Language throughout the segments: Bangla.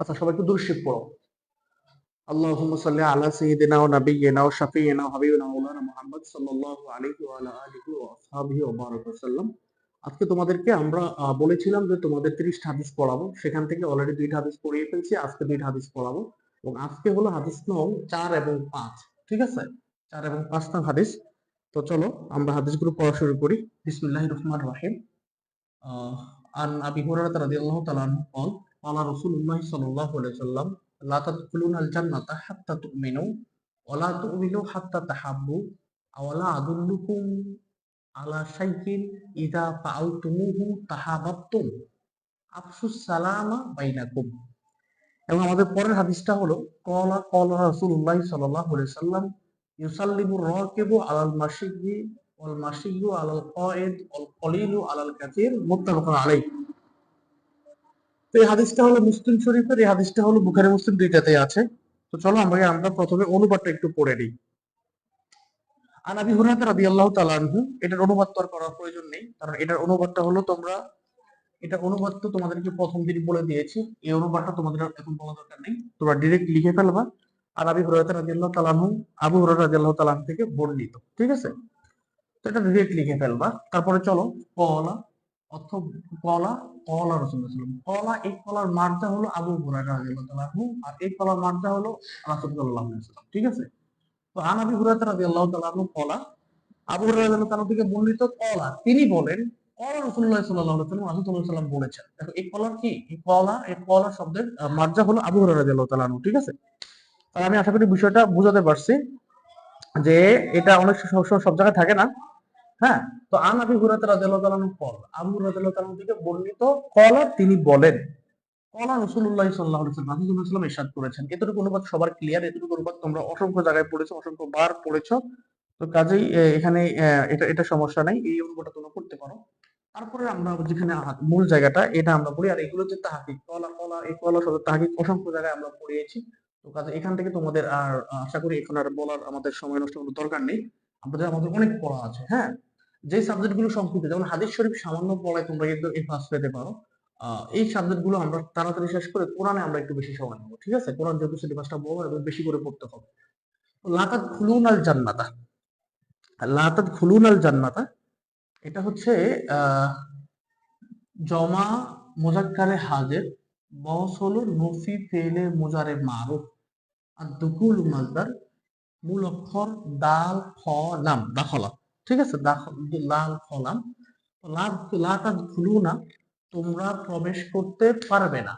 আচ্ছা, সবাই একটু দুরূদ শরীফ পড়ো। আল্লাহুম্মা সাল্লি আলা সাইয়্যিদিনা ওয়া নাবিয়্যিনা ওয়া শাফিয়িনা ওয়া হাবিবিনা মাওলানা মুহাম্মদ সাল্লাল্লাহু আলাইহি ওয়া আলা আলিহি ওয়া আসহাবিহি ওয়া বারাকা ওয়াসাল্লাম। আজকে তোমাদেরকে আমরা বলেছিলাম যে তোমাদের 30 টা হাদিস পড়াবো। সেখান থেকে অলরেডি 2 টা হাদিস পড়িয়ে ফেলছি। আজকে 2 টা হাদিস পড়াবো। এবং আজকে হলো হাদিস নং 4 এবং 5। ঠিক আছে? 4 এবং 5 নং হাদিস। তো চলো আমরা হাদিসগুলো পড়া শুরু করি। বিসমিল্লাহির রহমানির রহিম। عن أبي هريرة رضي الله تعالى عنه قال قال رسول الله صلى الله عليه وسلم لا تدخلون الجنة حتى تؤمنوا ولا تؤمنوا حتى تحبوا أولا أدلكم على شيء إذا فعلتموه تحاببتم أفشوا السلام بينكم। এবং আমাদের পরের হাদিসটা হলো কলা কলা রাসূলুল্লাহ সাল্লাল্লাহু আলাইহি ওয়াসাল্লাম ইউসাল্লিমু রাকিবু আলাল মাশিয়্যি ওয়াল মাশিয়্যু আলাল কায়েদ ওয়াল কলিলু আলাল কাসীর মুত্তাফাকুন আলাইহি। তো এই হাদিসটা হলো মুসলিম শরীফের, এই হাদিসটা হলো বুখারী মুসলিম দুইটাতেই আছে। তো চলো আমরা প্রথমে অনুবাদটা একটু পড়ে নিই। আন আবি হুরায়রা রাদিয়াল্লাহু তাআলা আনহু, এটার অনুবাদ তো আর করার প্রয়োজন নেই, কারণ এটার অনুবাদটা হলো এটা অনুবাদ তো তোমাদেরকে প্রথম দিনই বলে দিয়েছি। এই অনুবাদটা তোমাদের এখন বলা দরকার নেই, তোমরা ডিরেক্ট লিখে ফেলবা। আর আবি হুরায়রা রাদিয়াল্লাহু তাআলা আনহু, আবু হুরায়রা রাদিয়াল্লাহু তাআলা আনহু থেকে বর্ণিত। ঠিক আছে? তো এটা ডিরেক্ট লিখে ফেলবা। তারপরে চলো কলা অর্থ কলা কলা রাসূলুল্লাহ সাল্লাল্লাহু আলাইহি ওয়াসাল্লাম। কলা, এই কলার মার্জা হলো আবু হুরায়রা রাদিয়াল্লাহু তাআলা আনহু, আর এই কলার মার্জা হলো রাসূল সাল্লাল্লাহু আলাইহি ওয়াসাল্লাম। ঠিক আছে? তো আন আবি হুরায়রা রাদিয়াল্লাহু তাআলা আনহু কলা, আবু হুরায়রা রাদিয়াল্লাহু তাআলা থেকে বর্ণিত কলা, তিনি বলেন কলা রাসূলুল্লাহ সাল্লাল্লাহু আলাইহি ওয়াসাল্লাম, রাসূল সাল্লাল্লাহু আলাইহি ওয়াসাল্লাম বলেছেন। দেখো এই কলার কি, এই কলা শব্দের মার্জা হলো আবু হুরায়রা রাদিয়াল্লাহু তাআলা আনহু। ঠিক আছে? আর আমি আশা করি বিষয়টা বুঝাতে পারছি যে এটা অনেক সবসময় সব জায়গায় থাকে না। হ্যাঁ, তো আন আবি হুরায়রা রাদিয়াল্লাহু তাআলা আনহু কল, আবু হুরায়রা রাদিয়াল্লাহু তাআলা থেকে বর্ণিত কল, তিনি বলেন কলা রাসূলুল্লাহ সাল্লাল্লাহু আলাইহি ওয়াসাল্লাম, রাসূল সাল্লাল্লাহু আলাইহি ওয়াসাল্লাম ইরশাদ করেছেন। এতটুকু অনুবাদ সবার ক্লিয়ার, এতটুকু অনুবাদ তোমরা অসংখ্য জায়গায় পড়েছো, অসংখ্য বার পড়েছো। তো কাজেই এখানে এটা সমস্যা নাই, এই অনুবাদটা তোমরা করতে পারো। তারপরে আমরা যেখানে মূল জায়গাটা এটা আমরা পড়ি, আর এগুলো যে তাহকিক কলা কলা এই কলা শব্দ তাহকিক অসংখ্য জায়গায় আমরা পড়িয়েছি। তো কাজে এখান থেকে তোমাদের আর আশা করি এখন আর বলার আমাদের সময় নষ্ট করার দরকার নেই। আমাদের অনেক পড়া আছে। হ্যাঁ, যে সাবজেক্ট গুলো সংক্ষিপ্ত, যেমন হাদিস শরীফ সামান্য পড়ায় তোমরা কিন্তু এই পাস পেতে পারো। এই সাবজেক্ট গুলো আমরা তাড়াতাড়ি শেষ করে কোরআনে আমরা একটু বেশি সময় নেবো। ঠিক আছে? কোরআন যেহেতু সিলেবাসটা বড় এবং বেশি করে পড়তে হবে। লাতাদ খুলুন আল জান্নাতা, লাতাদ খুলুন আল জান্নাতা, এটা হচ্ছে আহ জমা মুজাক্কারে হাজির, বহস হলো নফি ফেলে মুজারে মারুফ, আর দুকুল মাজদার, মূল অক্ষর দাল খ লাম দাখলা। ঠিক আছে? লাল খলাম। লাতাদ খুলুনা, তোমরা প্রবেশ করতে পারবে না।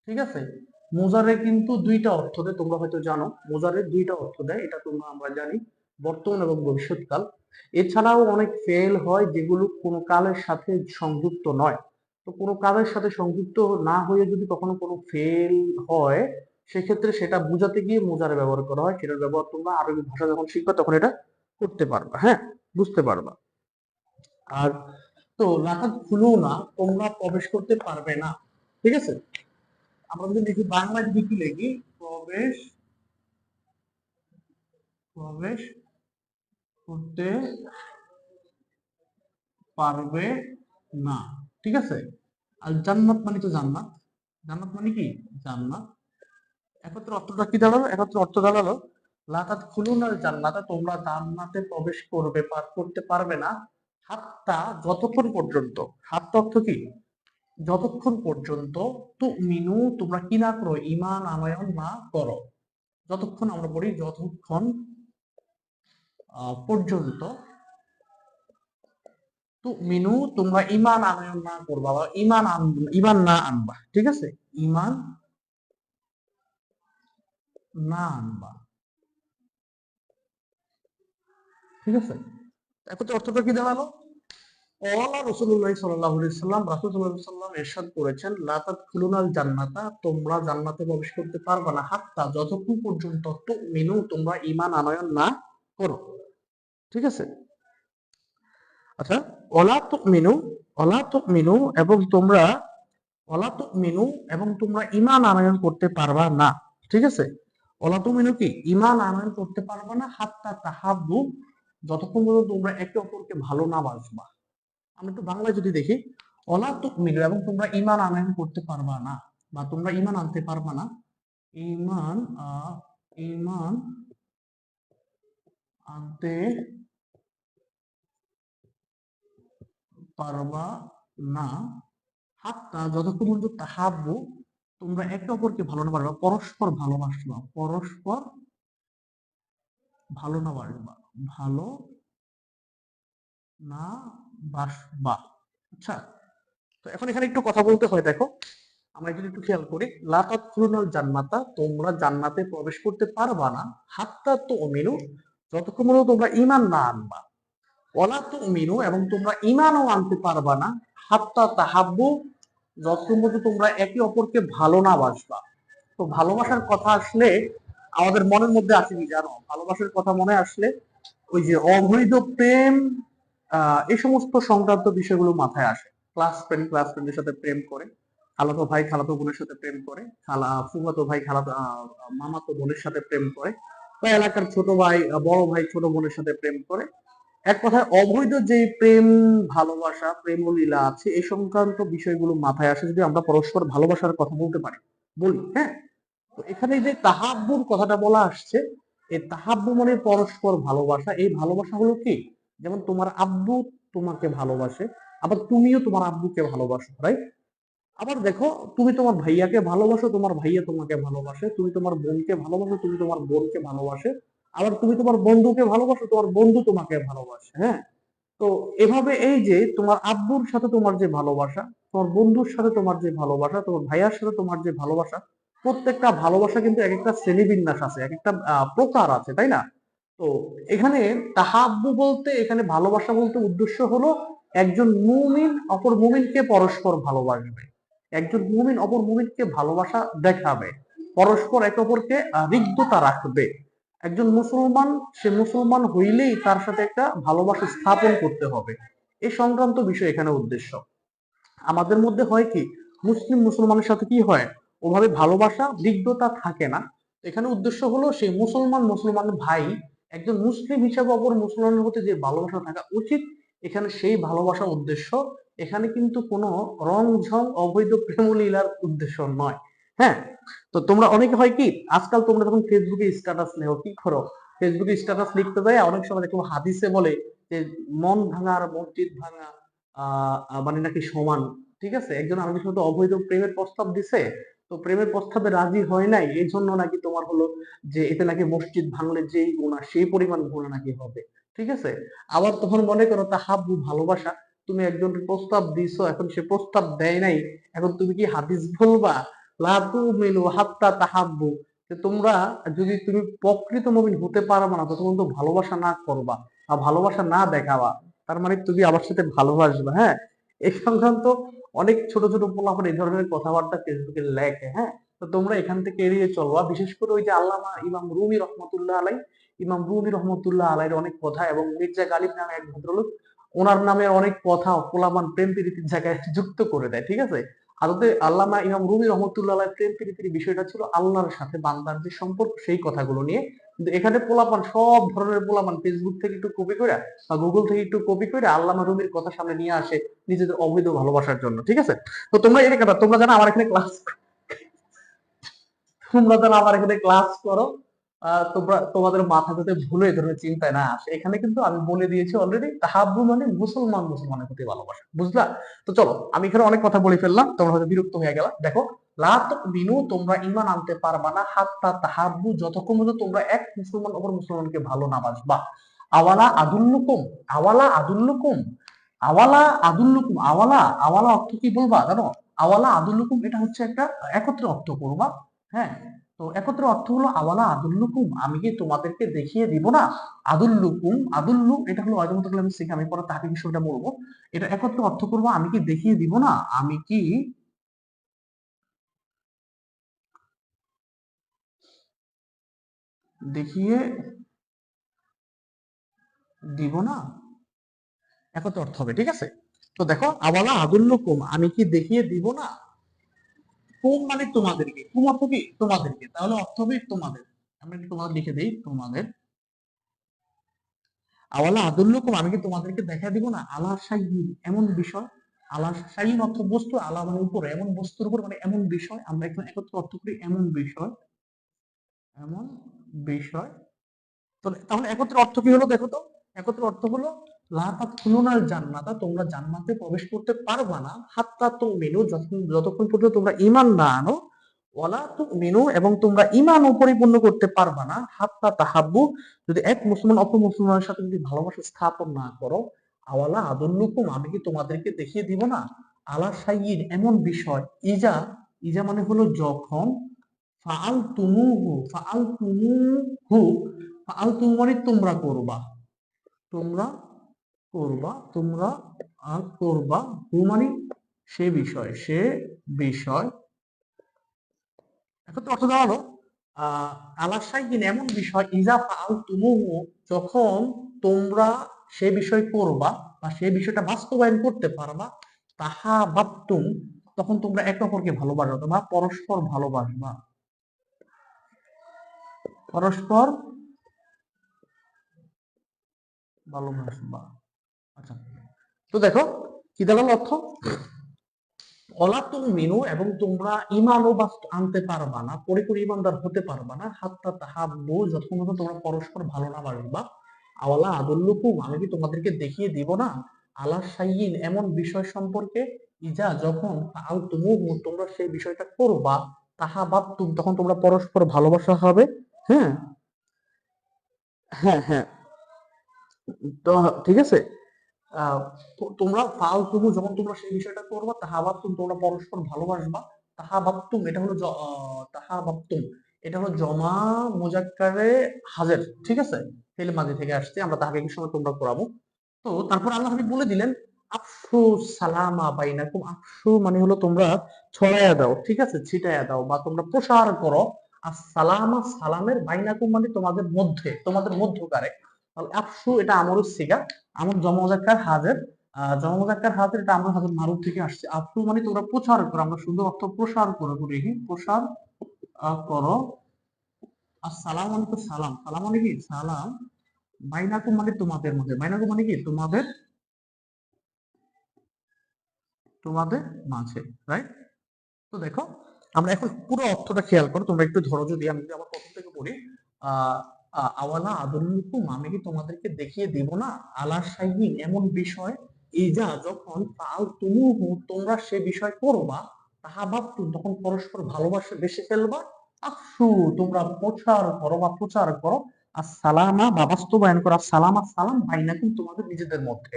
ঠিক আছে? মোজারে কিন্তু দুইটা অর্থ দেয়, তোমরা হয়তো জানো মোজারে দুইটা অর্থ দেয়, এটা তোমরা আমরা জানি, বর্তমান এবং ভবিষ্যৎকাল। এছাড়াও অনেক ফেল হয় যেগুলো কোনো কালের সাথে সংযুক্ত নয়। তো কোনো কালের সাথে সংযুক্ত না হয়ে যদি কখনো কোনো ফেল হয়, সেক্ষেত্রে সেটা বোঝাতে গিয়ে মোজারে ব্যবহার করা হয়। সেটার ব্যবহার তোমরা আরবি ভাষা যখন শিখবা তখন এটা করতে পারবা। হ্যাঁ, বুঝতে পারবা। আর তো লাকাত খুলো না, তোমরা প্রবেশ করতে পারবে না। ঠিক আছে? আমরা যদি লিখি বাংলায়, যদি কি লিখি প্রবেশ প্রবেশ করতে পারবে না। ঠিক আছে? আর জান্নাত মানে তো জান্নাত, জান্নাত মানে কি জান্নাত। একত্র অর্থটা কি দাঁড়ালো, একত্র অর্থ দাঁড়ালো লাকাত খুলুনাল জান্নাতে, তোমরা জান্নাতে প্রবেশ করতে পারবে না, হাত্তা যতক্ষণ পর্যন্ত, হাত্তা অর্থ কি যতক্ষণ পর্যন্ত, মিনু তোমরা কি না করো, ঈমান আনয়ন না করো। যতক্ষণ আমরা বলি যতক্ষণ পর্যন্ত মিনু তোমরা ঈমান আনয়ন না করবা, বা ঈমান না আনবা। ঠিক আছে? ঈমান না আনবা। ঠিক আছে? এখন তো অর্থটা কি দাঁড়ালো, ক্বালা রাসূলুল্লাহ সাল্লাল্লাহু আলাইহি ওয়াসাল্লাম, রাসূল সাল্লাল্লাহু আলাইহি ওয়াসাল্লাম ইরশাদ করেছেন, লা তাদখুলুনাল জান্নাতা, তোমরা জান্নাতে প্রবেশ করতে পারবে না, হাত্তা যতক্ষণ পর্যন্ত মিনু তোমরা ঈমান আনয়ন না করো। ঠিক আছে? আচ্ছা, ওয়ালা তুমিনু, ওয়ালা তুমিনু এবং তোমরা, ওয়ালা তুমিনু এবং তোমরা ঈমান আনয়ন করতে পারবা না। ঠিক আছে? ওয়ালা তুমিনু কি ঈমান আনয়ন করতে পারবা না, হাত্তা তাহাব্বু, যতক্ষণ পর্যন্ত তোমরা একে অপরকে ভালো না বাসবা। আমরা একটু বাংলায় যদি দেখি, ওয়ালা তুমিনু এবং তোমরা ঈমান আনয়ন করতে পারবা না। বা তোমরা ঈমান আনতে পারবা না, ঈমান ঈমান আনতে পারবা না হাত্তা যতক্ষণ পর্যন্ত তাহাব্বু তোমরা একে অপরকে ভালো না পারবা, পরস্পর ভালোবাসবা, পরস্পর ভালো না বাসবা, ভালো না বাসবা। আচ্ছা, তো এখন এখানে একটু কথা বলতে হয়। দেখো আমরা যদি একটু খেয়াল করি, লা তাদখুলুনাল জান্নাতা তোমরা জান্নাতে প্রবেশ করতে পারবা না, হাত্তা তুমিনু যতক্ষণ পর্যন্ত তোমরা ঈমান না আনবা, ওয়ালা তুমিনু এবং তোমরা ঈমানও আনতে পারবা না, হাত্তা তাহাব্বু যতক্ষণ পর্যন্ত তোমরা একে অপরকে ভালো না বাসবা। তো ভালোবাসার কথা আসলে আমাদের মনের মধ্যে আসে কি জানো? ভালোবাসার কথা মনে আসলে ওই যে অবৈধ প্রেম, এই সমস্ত সংক্রান্ত বিষয়গুলো মাথায় আসে। ক্লাস ফ্রেন্ডের সাথে প্রেম করে, খালাতো ভাই খালাতো বোনের সাথে প্রেম করে, ফুফাতো ভাই খালাতো মামাতো বোনের সাথে প্রেম করে, বা এলাকার ছোট ভাই বড় ভাই ছোট বোনের সাথে প্রেম করে। এক কথায় অবৈধ যে প্রেম ভালোবাসা প্রেম ও লীলা আছে এই সংক্রান্ত বিষয়গুলো মাথায় আসে যদি আমরা পরস্পর ভালোবাসার কথা বলতে পারি, বলি। হ্যাঁ, তো এখানে যে তাহাব্বুর কথাটা বলা আসছে, এই তাহাব্বু মানে পরস্পর ভালোবাসা। এই ভালোবাসা হলো কি, যেমন তোমার আব্বু তোমাকে ভালোবাসে, আবার তুমিও তোমার আব্বুকে ভালোবাসো, রাইট? আবার দেখো, তুমি তোমার ভাইয়াকে ভালোবাসো, তোমার ভাইয়া তোমাকে ভালোবাসে, তুমি তোমার বোনকে ভালোবাসো, তুমি তোমার বোনকে ভালোবাসে, আবার তুমি তোমার বন্ধুকে ভালোবাসো, তোমার বন্ধু তোমাকে ভালোবাসে। হ্যাঁ, তো এভাবে এই যে তোমার আব্বুর সাথে তোমার যে ভালোবাসা, তোমার বন্ধুর সাথে তোমার যে ভালোবাসা, তোমার ভাইয়ার সাথে তোমার যে ভালোবাসা, প্রত্যেকটা ভালোবাসা কিন্তু এক একটা শ্রেণীবিন্যাস আছে, এক একটা প্রকার আছে, তাই না? তো এখানে তাহাব্বু বলতে, এখানে ভালোবাসা বলতে উদ্দেশ্য হলো একজন মুমিন অপর মুমিনকে পরস্পর ভালোবাসবে, একজন মুমিন অপর মুমিনকে ভালোবাসা দেখাবে, পরস্পর একে অপরকে হৃদ্যতা রাখবে। একজন মুসলমান, সে মুসলমান হইলেই তার সাথে একটা ভালোবাসা স্থাপন করতে হবে, এই সংক্রান্ত বিষয় এখানে উদ্দেশ্য। আমাদের মধ্যে হয় কি, মুসলিম মুসলমানের সাথে কি হয়, ওভাবে ভালোবাসা বিদ্ধতা থাকে না। এখানে উদ্দেশ্য হলো সেই মুসলমান মুসলমান ভাই একজন মুসলিম হিসাবে অপর মুসলমানের প্রতি যে ভালোবাসা থাকা উচিত, এখানে সেই ভালোবাসা উদ্দেশ্য। এখানে কিন্তু কোনো রং ঝং অবৈধ প্রেমলীলার উদ্দেশ্য নয়। হ্যাঁ, তো তোমরা অনেকে হয় কি, আজকাল তোমরা যখন ফেসবুকে স্ট্যাটাস লেখো, কি করো, ফেসবুকে স্ট্যাটাস লিখতে যায় অনেক সময় দেখো হাদিসে বলে যে মন ভাঙা আর মসজিদ ভাঙা মানে নাকি সমান। ঠিক আছে, একজন আরেকজনের সাথে অবৈধ প্রেমের প্রস্তাব দিছে, তো প্রেমের প্রস্তাবে রাজি হয় নাই, এই জন্য নাকি তোমার হলো যে এতে নাকি মসজিদ ভাঙলে যেই গুনাহ সেই পরিমাণ গুনাহ নাকি হবে। ঠিক আছে, আবার তখন মনে করো তাহাব্বু ভালোবাসা, তুমি একজন প্রস্তাব দিছো, এখন সে প্রস্তাব দেয় নাই, এখন তুমি কি হাদিস বলবা লা তুমিনু হাত্তা তাহাব্বু, যে তোমরা যদি তুমি প্রকৃত মুমিন হতে পারবে না ততক্ষণ তো ভালোবাসা না করবা বা ভালোবাসা না দেখাবা, তার মানে তুমি আমার সাথে ভালোবাসবা। হ্যাঁ, এই সংক্রান্ত অনেক ছোট ছোট পোলাপান এই ধরনের কথাবার্তা ফেসবুকে লেখে। হ্যাঁ, তো তোমরা এখান থেকে এড়িয়ে চলবা। বিশেষ করে ওই যে আল্লামা ইমাম রুমি রহমতুল্লাহ আলাই, ইমাম রুমি রহমতুল্লাহ আলাইয়ের অনেক কথা, এবং মির্জা গালিব নামে এক ভদ্রলোক, ওনার নামে অনেক কথা পোলাপান প্রেম প্রীতির জায়গায় যুক্ত করে দেয়। ঠিক আছে, আদতে আল্লামা ইমাম রুমি রহমতুল্লাহ আলাই প্রেম প্রীতির বিষয়টা ছিল আল্লাহর সাথে বান্দার যে সম্পর্ক সেই কথাগুলো নিয়ে, কিন্তু এখানে পোলাপান সব ধরনের পোলাপান ফেসবুক থেকে একটু কপি করে বা গুগল থেকে একটু কপি করে আল্লামা রুমির কথা সামনে নিয়ে আসে নিজেদের অবৈধ ভালোবাসার জন্য। ঠিক আছে, তো তোমরা এটা কেন, তোমরা জানো আমার এখানে ক্লাস, তোমরা যেন আমার এখানে ক্লাস করো, তোমরা তোমাদের মাথা যাতে ভুলে এই ধরনের চিন্তায় না আসে। এখানে কিন্তু আমি বলে দিয়েছি অলরেডি, তাহাব্বু মানে মুসলমান মুসলমানের প্রতি ভালোবাসা, বুঝলা? তো চলো, আমি এখানে অনেক কথা বলে ফেললাম, তোমরা হয়তো বিরক্ত হয়ে গেলা। দেখো, লা তুমিনু তোমরা ঈমান আনতে পারবা না হাত্তা তাহাব্বু যতক্ষণ পর্যন্ত তোমরা এক মুসলমান অপর মুসলমানকে ভালো না বাসবা। আওয়ালা আদুল্লুকুম, আওয়ালা আদুল্লুকুম, আওয়ালা আদুল্লুকুম, আওয়ালা আওয়ালা অর্থ কি বলবা জানো? আওয়ালা আদুল্লুকুম এটা হচ্ছে একটা একত্রে অর্থ করবা। হ্যাঁ, তো একত্রে অর্থ হলো আওয়ালা আদুল্লুকুম, আমি কি তোমাদেরকে দেখিয়ে দিব না। আদুল্লুকুম, আদুল্লু এটা হলো আয়াতুল কালামে শিখে, আমি পরে তাকে বিষয়টা বলবো। এটা একত্রে অর্থ করবো আমি কি দেখিয়ে দিব না, আমি কি দেখিয়ে দিব না, একত্রে অর্থ হবে। ঠিক আছে, তো দেখো আওয়ালা আদুল্লুকুম আমি কি দেখিয়ে দিব না, কুম মানে তোমাদেরকে, কুম অর্থ কি তোমাদেরকে, তাহলে অর্থ হবে তোমাদের। আমরা একটু তোমাদের লিখে দেই তোমাদের, আওয়ালা আদুল্লুকুম আমি কি তোমাদেরকে দেখা দিব না, আলা শাইইন এমন বিষয়, আলা শাইইন অর্থ বস্তু, আলা মানে উপরে, এমন বস্তুর উপর মানে এমন বিষয়। আমরা এখানে একত্রে অর্থ করি এমন বিষয়, এমন বিষয়। তাহলে একত্রে অর্থ কি হলো দেখো তো? একত্রে অর্থ হলো লা তাদখুলুনাল জান্নাতা, তোমরা জান্নাতে প্রবেশ করতে পারবা না, হাত্তা তুমিনু, যতক্ষণ পর্যন্ত তোমরা ঈমান না আনো, ওয়ালা তুমিনু, এবং তোমরা ঈমানও পরিপূর্ণ করতে পারবা না, হাত্তা তাহাব্বু, যদি এক মুসলমান অপর মুসলমানের সাথে যদি ভালোবাসা স্থাপন না করো। আওয়ালা আদুল্লুকুম, আমি কি তোমাদেরকে দেখিয়ে দিব না, আলা শাইইন, এমন বিষয়, ইজা, ইজা মানে হলো যখন, ফাআল তুমুহু, ফাআল তুমুহু, ফাআল তুমু মানে তোমরা করবা, তোমরা করবা, তোমরা করবা, হু মানে সে বিষয়, সে বিষয়। এখন তো অর্থ দাঁড়ালো আলা শাইইন, এমন বিষয়, ইজা ফাআল তুমুহু, যখন তোমরা সে বিষয় করবা বা সে বিষয়টা বাস্তবায়ন করতে পারবা, তাহা বাপ্তুম, তখন তোমরা একে অপরকে ভালোবাসবা, তোমরা পরস্পর ভালোবাসবা, পরস্পর ভালোবাসবা। আচ্ছা, তো দেখো কি দাঁড়ালো অর্থ, অলা তুমিনু, এবং তোমরা ঈমানও আনতে পারবা না, পরিপূর্ণ ঈমানদার হতে পারবা না, হাত্তা তাহাব্বু, যতক্ষণ পর্যন্ত তোমরা পরস্পর ভালো না বাসবা। আওয়ালা আদুল্লুকুম, আমি কি তোমাদেরকে দেখিয়ে দিব না, আলা শাইইন, এমন বিষয় সম্পর্কে, ইজা, যখন ফাআল তুমুহু, তোমরা সেই বিষয়টা করবা, তাহাবাবতুম, তখন তোমরা পরস্পর ভালোবাসা হবে। হ্যাঁ, হ্যাঁ, হ্যাঁ, তো ঠিক আছে। আহ, তোমরা ফালতুহু, যখন তোমরা সেই বিষয়টা করবা, তাহাবাবতুম, তোমরা পরস্পর ভালোবাসবা। তাহাবাবতুম, এটা হলো তাহাবাবতুম, এটা হলো জমা মুজাক্কারে হাজের, ঠিক আছে, ফেল মাঝি থেকে আসছে, আমরা তাহাকে কি সময় তোমরা করাবো। তো তারপর আল্লাহ হাবিব বলে দিলেন, আফসু সালামা বাইনাকুম, আফসু মানে হলো তোমরা ছড়াইয়া দাও, ঠিক আছে, ছিটাইয়া দাও বা তোমরা প্রসার করো, আর সালামা, সালামের, বাইনাকুম মানে তোমাদের মধ্যে, তোমাদের মধ্যকারে। তাহলে আফসু এটা আমরুস সিগা, আমর জমা মুজাক্কার হাজের, জমা মুজাক্কার হাজের, এটা আমরা হাজের মারুফ থেকে আসছে। আফসু মানে তোমরা প্রচার করো, আমরা শুদ্ধ অর্থ প্রসার করো, প্রসার করো। আর সালাম মানে তো সালাম, সালাম মানে কি সালাম, বাইনাকুম মানে তোমাদের মধ্যে, বাইনাকুম মানে কি তোমাদের, তোমাদের মাঝে, রাইট। তো দেখো, আমরা এখন পুরো অর্থটা খেয়াল করো, তোমরা একটু ধরো, যদি আমি যদি আবার প্রথম থেকে পড়ি, আহ আওয়ালা আদুল্লুকুম, আমি কি তোমাদেরকে দেখিয়ে দিব না, আলা শাইইন, এমন বিষয়, ইজা, যখন ফাল তুমুহু, তোমরা সে বিষয় করবা, তাহাবাবতুম, তখন পরস্পর ভালোবাসা বেশি ফেলবা, আফসু, তোমরা প্রচার করো বা প্রচার করো, আর সালামা বা বাস্তবায়ন করো, আর সালামা, সালাম, বাইনাকুম, তোমাদের নিজেদের মধ্যে।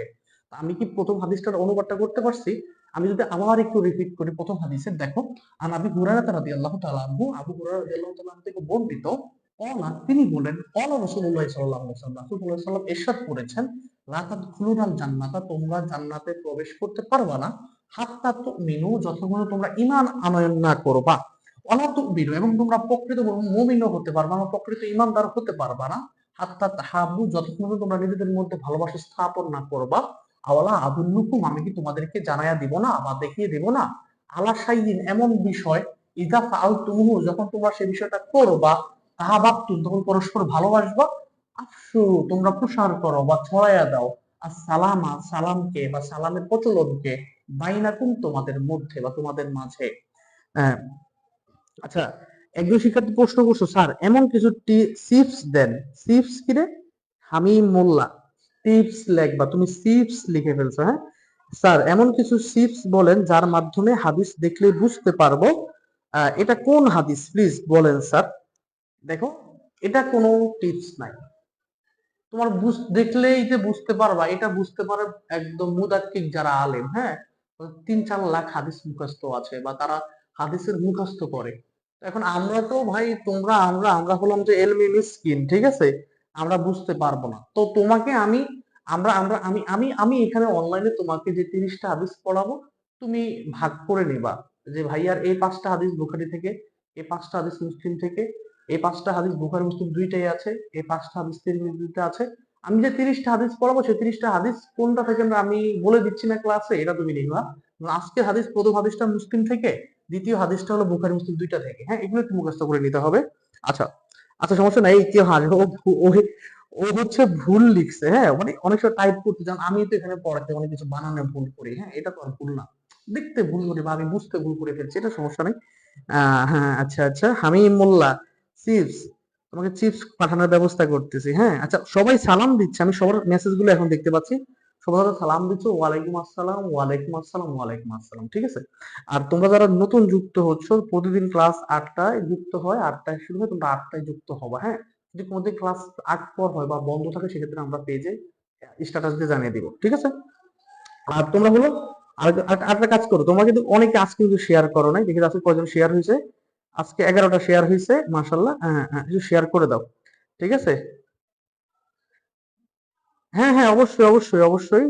আমি কি প্রথম হাদিসটার অনুবাদটা করতে পারছি? আমি যদি আবার একটু রিপিট করি প্রথম হাদিসের, দেখো, আন আবি হুরায়রা রাদিয়াল্লাহু তাআলা আনহু, আবু হুরায়রা রাদিয়াল্লাহু তাআলা আনহু থেকে বর্ণিত, তিনি বলেন, রাসূলুল্লাহ সাল্লাল্লাহু আলাইহি ওয়াসাল্লাম, রাসূল সাল্লাল্লাহু আলাইহি ওয়াসাল্লাম ইরশাদ করেছেন, লা তাদখুলুনাল জান্নাতা, তোমরা জান্নাতে প্রবেশ করতে পারবা না, হাত্তা তুমিনু, যতক্ষণ তোমরা ঈমান আনয়ন না করবা, ওয়ালা তুমিনু, এবং তোমরা প্রকৃত মুমিনও হতে পারবা না, প্রকৃত ঈমানদার হতে পারবা না, হাত্তা তাহাব্বু, যতক্ষণ তোমরা নিজেদের মধ্যে ভালোবাসা স্থাপন না করবা। আওয়ালা আদুল্লুকুম, আমি কি তোমাদেরকে জানাইয়া দিব না বা দেখিয়ে দিব না, আলা শাইইন, এমন বিষয়, ইজা ফাআলতুমুহু, যখন তোমরা সেই বিষয়টা করবা, তাহাবাবতুম, তখন পরস্পর ভালোবাসবা, আফসু, তোমরা প্রসার করো বা ছড়াইয়া দাও, আর সালামা, সালামকে বা সালামের প্রচলনকে, বাইনাকুম, তোমাদের মধ্যে বা তোমাদের মাঝে। হ্যাঁ, আচ্ছা, একজন শিক্ষার্থী প্রশ্ন করছো, স্যার এমন কিছু সিপস দেন, সিপস কি রে, হামিম মোল্লা, টিপস লেখবা, তুমি সিপস লিখে ফেলছো, হ্যাঁ, স্যার এমন কিছু সিপস বলেন যার মাধ্যমে হাদিস দেখলে বুঝতে পারবো, এটা কোন হাদিস প্লিজ বলেন স্যার। দেখো, এটা কোনো টিপস নাই, তোমার দেখলেই যে বুঝতে পারবা, এটা বুঝতে পারে একদম মুদাক্কিক যারা আলেম, হ্যাঁ, 3-4 লাখ হাদিস মুখস্থ আছে বা তারা হাদিসের মুখস্থ করে। এখন আমরা তো ভাই, তোমরা, আমরা আমরা হলাম যে এলমি মিসকিন, ঠিক আছে, আমরা বুঝতে পারবো না। তো তোমাকে আমি, আমরা আমরা আমি আমি আমি এখানে অনলাইনে তোমাকে যে 30টা হাদিস পড়াবো, তুমি ভাগ করে নিবা, যে ভাইয়ার এই 5টা হাদিস বুখারী থেকে, এই 5টা হাদিস মুসলিম থেকে, এই 5টা হাদিস বুখারী মুসলিম দুইটাই আছে, এই 5টা হাদিস তিরমিজিতে আছে। আমি যে 30টা হাদিস পড়াবো, সেই 30টা হাদিস কোনটা থেকে আমি বলে দিচ্ছি না ক্লাসে, এটা তুমি নিবা। আজকের হাদিস, প্রথম হাদিসটা মুসলিম থেকে, দ্বিতীয় হাদিসটা হলো বুখারী মুসলিম দুইটা থেকে, হ্যাঁ, এগুলো একটু মুখস্থ করে নিতে হবে। আচ্ছা, আচ্ছা, সমস্যা নাই, কেউ হাসবে, ও ও হচ্ছে ভুল লিখছে, হ্যাঁ, মানে অনেক সময় টাইপ করতে যান, আমি তো এখানে পড়াতে অনেক কিছু বানানে ভুল করি, হ্যাঁ, এটা তো আর ভুল না, দেখতে ভুল করি বা আমি বুঝতে ভুল করে ফেলছি, এটা সমস্যা নেই। হ্যাঁ, আচ্ছা আচ্ছা, হামিম মোল্লা, চিপস, তোমাকে চিপস পাঠানোর ব্যবস্থা করতেছি, হ্যাঁ। আচ্ছা, সবাই সালাম দিচ্ছে, আমি সবার মেসেজ গুলো এখন দেখতে পাচ্ছি, সবাই হয়তো সালাম দিচ্ছ, ওয়ালাইকুম আসসালাম, ওয়ালাইকুম আসসালাম, ওয়ালাইকুম আসসালাম, ঠিক আছে। আর তোমরা যারা নতুন যুক্ত হচ্ছ, প্রতিদিন ক্লাস 8টায় যুক্ত হয়, 8টায় শুরু হয়, তোমরা 8টায় যুক্ত হবা, হ্যাঁ। যদি কোনোদিন ক্লাস 8 পর হয় বা বন্ধ থাকে, সেক্ষেত্রে আমরা পেজে স্ট্যাটাস দিয়ে জানিয়ে দিব, ঠিক আছে। আর তোমরা হলো আরেকটা কাজ করো, তোমরা কিন্তু অনেকে আজকে কিন্তু শেয়ার করো নাই, দেখি আজকে কয়জন শেয়ার হয়েছে, আজকে 11টা শেয়ার হয়েছে, মাশাল্লাহ, হ্যাঁ হ্যাঁ, একটু শেয়ার করে দাও, ঠিক আছে। হ্যাঁ হ্যাঁ, অবশ্যই অবশ্যই অবশ্যই।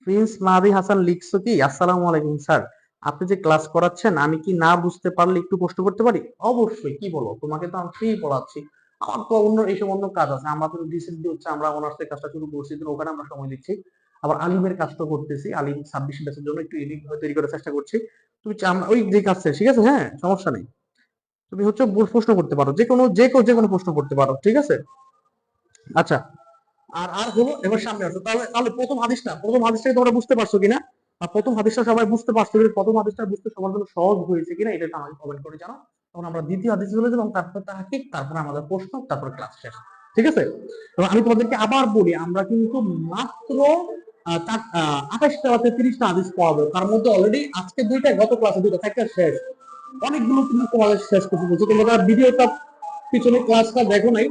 প্রিন্স মাহাদি হাসান লিখছো কি, আসসালামু আলাইকুম স্যার, আপনি যে ক্লাস করাচ্ছেন আমি কি না বুঝতে পারলে একটু প্রশ্ন করতে পারি? অবশ্যই, কি বলো, তোমাকে তো আমি ফ্রি পড়াচ্ছি, আমার তো অন্য এইসব অন্য কাজ আছে, আমরা তো রিসেন্টলি হচ্ছে আমরা অনার্সের কাজটা শুরু করছি, তো ওখানে আমরা সময় দিচ্ছি, আবার আলিমের কাজটা করতেছি, আলিম 26 ব্যাচের জন্য একটু ইউনিক ভাবে তৈরি করার চেষ্টা করছি। তুমি ওই যে কাজটা, ঠিক আছে, হ্যাঁ, সমস্যা নেই। তুমি হচ্ছে প্রশ্ন করতে পারো, যে কোনো প্রশ্ন করতে পারো, ঠিক আছে। আচ্ছা, আর আর হলো, এবার সামনে আসো, তাহলে তাহলে প্রথম হাদিসটাকে তোমরা বুঝতে পারছো কিনা, বা প্রথম হাদিসটা সবাই বুঝতে পারছো কিনা, প্রথম হাদিসটা বুঝতে সবার জন্য সহজ হয়েছে কিনা, এটা একটু আমাকে কমেন্ট করে জানাও। তখন আমরা দ্বিতীয় হাদিস চলে যাবো, এবং তারপর তাহকিক, তারপর আমাদের প্রশ্ন, তারপর ক্লাস শেষ, ঠিক আছে। এবং আমি তোমাদেরকে আবার বলি, আমরা কিন্তু মাত্র 28টা বা 30টা হাদিস পাবো, তার মধ্যে অলরেডি আজকে দুইটা, গত ক্লাসে দুইটা, একটা শেষ, অনেকগুলো কিন্তু তোমাদের শেষ করতে বলছি, তোমরা ভিডিওটা পিছনে ক্লাসটা দেখো নাই।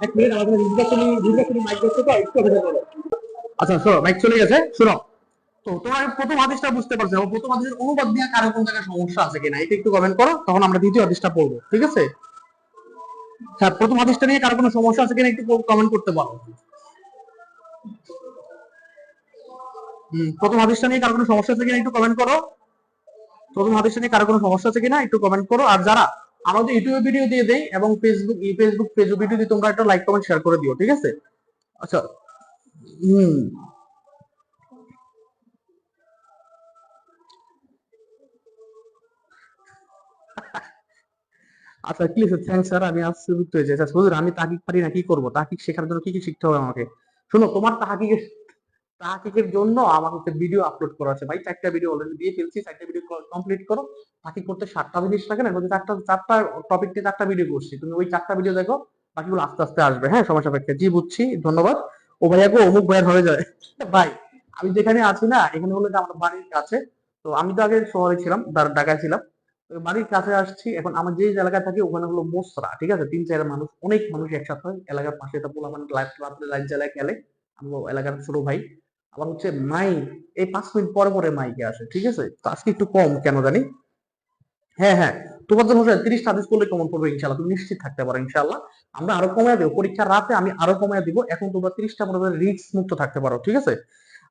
এক মিনিট, আমাদের নির্বাচনী মাইক করতে, তো একটু অপেক্ষা করো। আচ্ছা, শোনো, মাইক চলে গেছে, শোনো। তো তোমরা প্রথম হাদিসটা বুঝতে পারছো, এবং প্রথম হাদিসের অনুবাদ দিয়ে কারো কোন জায়গায় সমস্যা আছে কিনা এটা একটু কমেন্ট করো, তখন আমরা দ্বিতীয় হাদিসটা পড়বো, ঠিক আছে। হ্যাঁ, প্রথম হাদিসটা নিয়ে কারো কোনো সমস্যা আছে কিনা একটু কমেন্ট করতে পারো। প্রথম হাদিসটা নিয়ে কারো কোনো সমস্যা আছে কিনা একটু কমেন্ট করো। প্রথম হাদিসটা নিয়ে কারো কোনো সমস্যা আছে কিনা একটু কমেন্ট করো। আর যারা আমাদের ইউটিউবে ভিডিও দিয়ে দেই, এবং ফেসবুক পেজে ভিডিও দিয়ে, তোমরা একটা লাইক কমেন্ট শেয়ার করে দিও, ঠিক আছে। আচ্ছা। হুম। আচ্ছা, কি লিখছে, থ্যাংক স্যার, আমি আজ যুক্ত হয়েছি। আচ্ছা হুজুর, আমি তাহকিক পারি না, কি করবো? তাহকিক শেখার জন্য কি কি শিখতে হবে আমাকে? শোনো, তোমার তাহকিকের জন্য আমার হচ্ছে ভিডিও আপলোড করা আছে ভাই, 4টা ভিডিও অলরেডি দিয়ে ফেলছি, 4টা ভিডিও কমপ্লিট করো। তাহকিক করতে 7টা জিনিস লাগে না, বলতে চারটা চারটা টপিক নিয়ে 4টা ভিডিও করছি, তুমি ওই 4টা ভিডিও দেখো, বাকিগুলো আস্তে আস্তে আসবে, হ্যাঁ, সময় সাপেক্ষে। জি, বুঝছি, ধন্যবাদ। ও ভাইয়া গো, অমুক ভাইয়ার হয়ে যায়। ভাই, আমি যেখানে আছি না, এখানে হলো যে আমার বাড়ির কাছে, তো আমি তো আগে শহরে ছিলাম, ঢাকায় ছিলাম, তো বাড়ির কাছে আসছি, এখন আমার যে এলাকায় থাকি ওখানে হলো মোসরা, ঠিক আছে, 3-4 মানুষ, অনেক মানুষ একসাথে হয়, এলাকার পাশে এটা পোলা মানে রাত্রে লাইট জ্বালায় খেলে, আমি এলাকার ছোট ভাই। আবার হচ্ছে মাইক, এই 5 মিনিট পরে পরে মাইকে আসে, ঠিক আছে, তো আজকে একটু কম কেন জানি। হ্যাঁ হ্যাঁ, তোমার জন্য 30টা হাদিস করলে কমন পড়বে ইনশাল্লাহ, তুমি নিশ্চিত থাকতে পারো ইনশাল্লাহ। আমরা আরো কমায় দেবো, পরীক্ষার রাতে আমি আরো কমায় দিব, এখন তোমরা 30টা পরে রিস্ক মুক্ত থাকতে পারো, ঠিক আছে।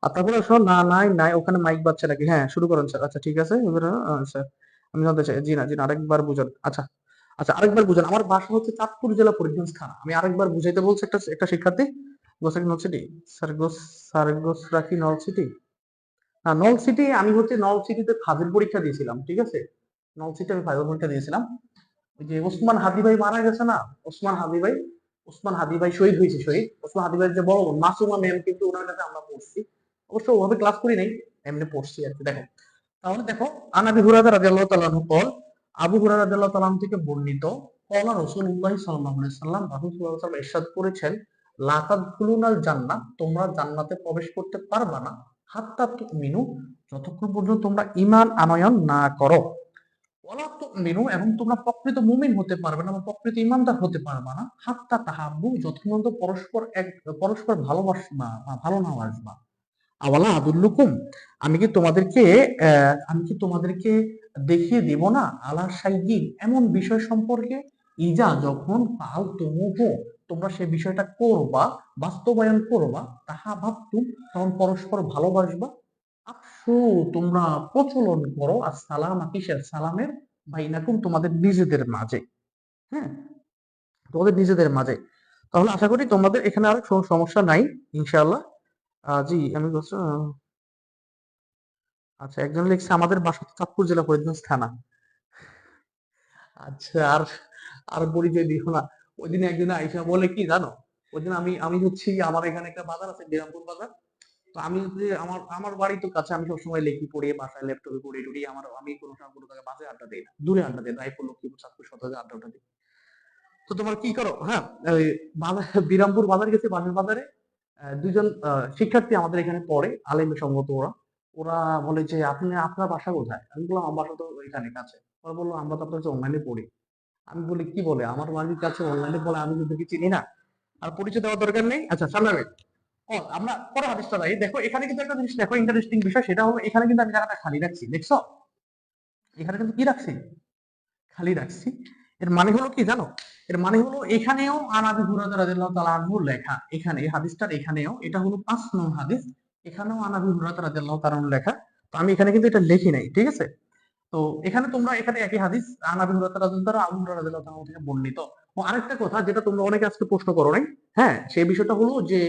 আর তারপরে শোনো, না নাই নাই, ওখানে মাইক বাজছে নাকি? হ্যাঁ, শুরু করেন স্যার। আচ্ছা, ঠিক আছে, এবার আচ্ছা, আমি জানতে চাই, জি না জি না, আরেকবার বুঝান। আচ্ছা আচ্ছা, আরেকবার বুঝান। আমার বাসা হচ্ছে চাঁদপুর জেলা ফরিদগঞ্জ থানা, আমি আরেকবার বুঝাইতে বলছি, একটা একটা শিক্ষার্থী, গোসাকি নলসিটি, স্যার গোস রাখি নলসিটি, না নলসিটি, আমি হচ্ছে নলসিটিতে ফাজিল পরীক্ষা দিয়েছিলাম, ঠিক আছে, নলসিটি আমি ফাজিল পরীক্ষা দিয়েছিলাম। ওই যে ওসমান হাদি ভাই মারা গেছে না, ওসমান হাদি ভাই, ওসমান হাদি ভাই শহীদ হয়েছে, শহীদ ওসমান হাদি ভাই যে বড় বোন মাসুমা ম্যাম, কিন্তু ওনার কাছে আমরা পড়ছি, অবশ্য ওভাবে ক্লাস করি নাই, এমনি পড়ছি আর কি। দেখো, তাহলে দেখো, আনাবি হুরায়রা রাদিয়াল্লাহু তাআলা আনহু বল, আবু হুরায়রা রাদিয়াল্লাহু তাআলা আনহু থেকে বর্ণিত, ক্বালা রাসূলুল্লাহ সাল্লাল্লাহু আলাইহি ওয়াসাল্লাম, রাসূল সাল্লাল্লাহু আলাইহি ওয়াসাল্লাম ইরশাদ করেছেন, লা তাদখুলুনাল জান্নাহ, তোমরা জান্নাতে প্রবেশ করতে পারবা না, হাত্তা তুমিনু, যতক্ষণ পর্যন্ত তোমরা ঈমান আনয়ন না করো, ওয়ালা তুমিনু, এবং তোমরা প্রকৃত মুমিন হতে পারবে না বা প্রকৃত ঈমানদার হতে পারবে না, হাত্তা তাহাব্বু, যতক্ষণ পর্যন্ত পরস্পর ভালোবাসবা বা ভালো না বাসবা। আওয়ালা আদুল্লুকুম, আমি কি তোমাদেরকে দেখিয়ে দেব না, আলা শাইইন, এমন বিষয় সম্পর্কে, ইজা, যখন পাল তুমুহু, তোমরা সেই বিষয়টা করবা, বাস্তবায়ন করবা, তাহা ভাবতুম, তখন পরস্পর ভালোবাসবা, আফসু, তোমরা প্রচলন করো, আর সালাম, কিসের সালামের, বাইনাকুম, তোমাদের নিজেদের মাঝে, হ্যাঁ, তোমাদের নিজেদের মাঝে। তাহলে আশা করি তোমাদের এখানে আর কোনো সমস্যা নাই, ইনশাআল্লাহ। জি, আমি বলছি, আচ্ছা, একজন লিখছে আমাদের বাসা তো চাঁদপুর জেলা ফরিদগঞ্জ থানা। আচ্ছা, আর আর পরিচয় দিও না। ওই দিন একজন আইসা বলে কি জানো, ওই দিন আমি হচ্ছি আমার এখানে একটা বাজার আছে, বিরামপুর বাজার। তো আমি হচ্ছে আমার আমার বাড়ি তো কাছে, আমি সবসময় লেখি পড়ি, বাসায় ল্যাপটপে পড়ি টড়ি। আমি কোনো সময় কোনো জায়গায় বাসে আড্ডা দিই না, দূরে আড্ডা দিই, রায়পুর লক্ষ্মীপুর চাঁদপুর সদরে আড্ডা দিই। তো তোমার কি করো, হ্যাঁ, ওই বাজার, বিরামপুর বাজার গেছে, বাজার বাজারে দুইজন শিক্ষার্থী আমাদের এখানে পড়ে, আলেম সম্ভবত ওরা। ওরা বলে যে আপনার বাসা কোথায়? আমি বললাম আমার বাসা তো এখানে কাছে। ওরা বললো আমরা তো আপনার অনলাইনে পড়ি। আমি বলি কি বলে, আমার বাড়ির কাছে অনলাইনে বলে, আমি কিন্তু কি চিনি না, আর পরিচয় দেওয়ার দরকার নেই। আচ্ছা সামনে আগে। আমরা পরে হাদিসটা যাই। দেখো এখানে কিন্তু একটা জিনিস দেখো, ইন্টারেস্টিং বিষয়, সেটা হলো এখানে কিন্তু আমি জায়গাটা খালি রাখছি, দেখছো? এখানে কিন্তু কি রাখছি, খালি রাখছি। এর মানে হলো কি জানো? এর মানে হলো এখানেও আন আবি হুরায়রা রাদিয়াল্লাহু তাআলা আনহু লেখা, এখানে এই হাদিসটার এখানেও, এটা হলো 5 নং হাদিস, এখানেও আন আবি হুরায়রা রাদিয়াল্লাহু তাআলা আনহু লেখা। তো আমি এখানে কিন্তু এটা লিখি নাই, ঠিক আছে? তো এখানে তোমরা এখানে একই হাদিস, আন আবি হুরায়রা রাদিয়াল্লাহু তাআলা, আবু হুরায়রা রাদিয়াল্লাহু তাআলা থেকে বর্ণিত। ও আরেকটা কথা যেটা তোমরা অনেকে আজকে প্রশ্ন করো নাই, হ্যাঁ, সেই বিষয়টা হলো যে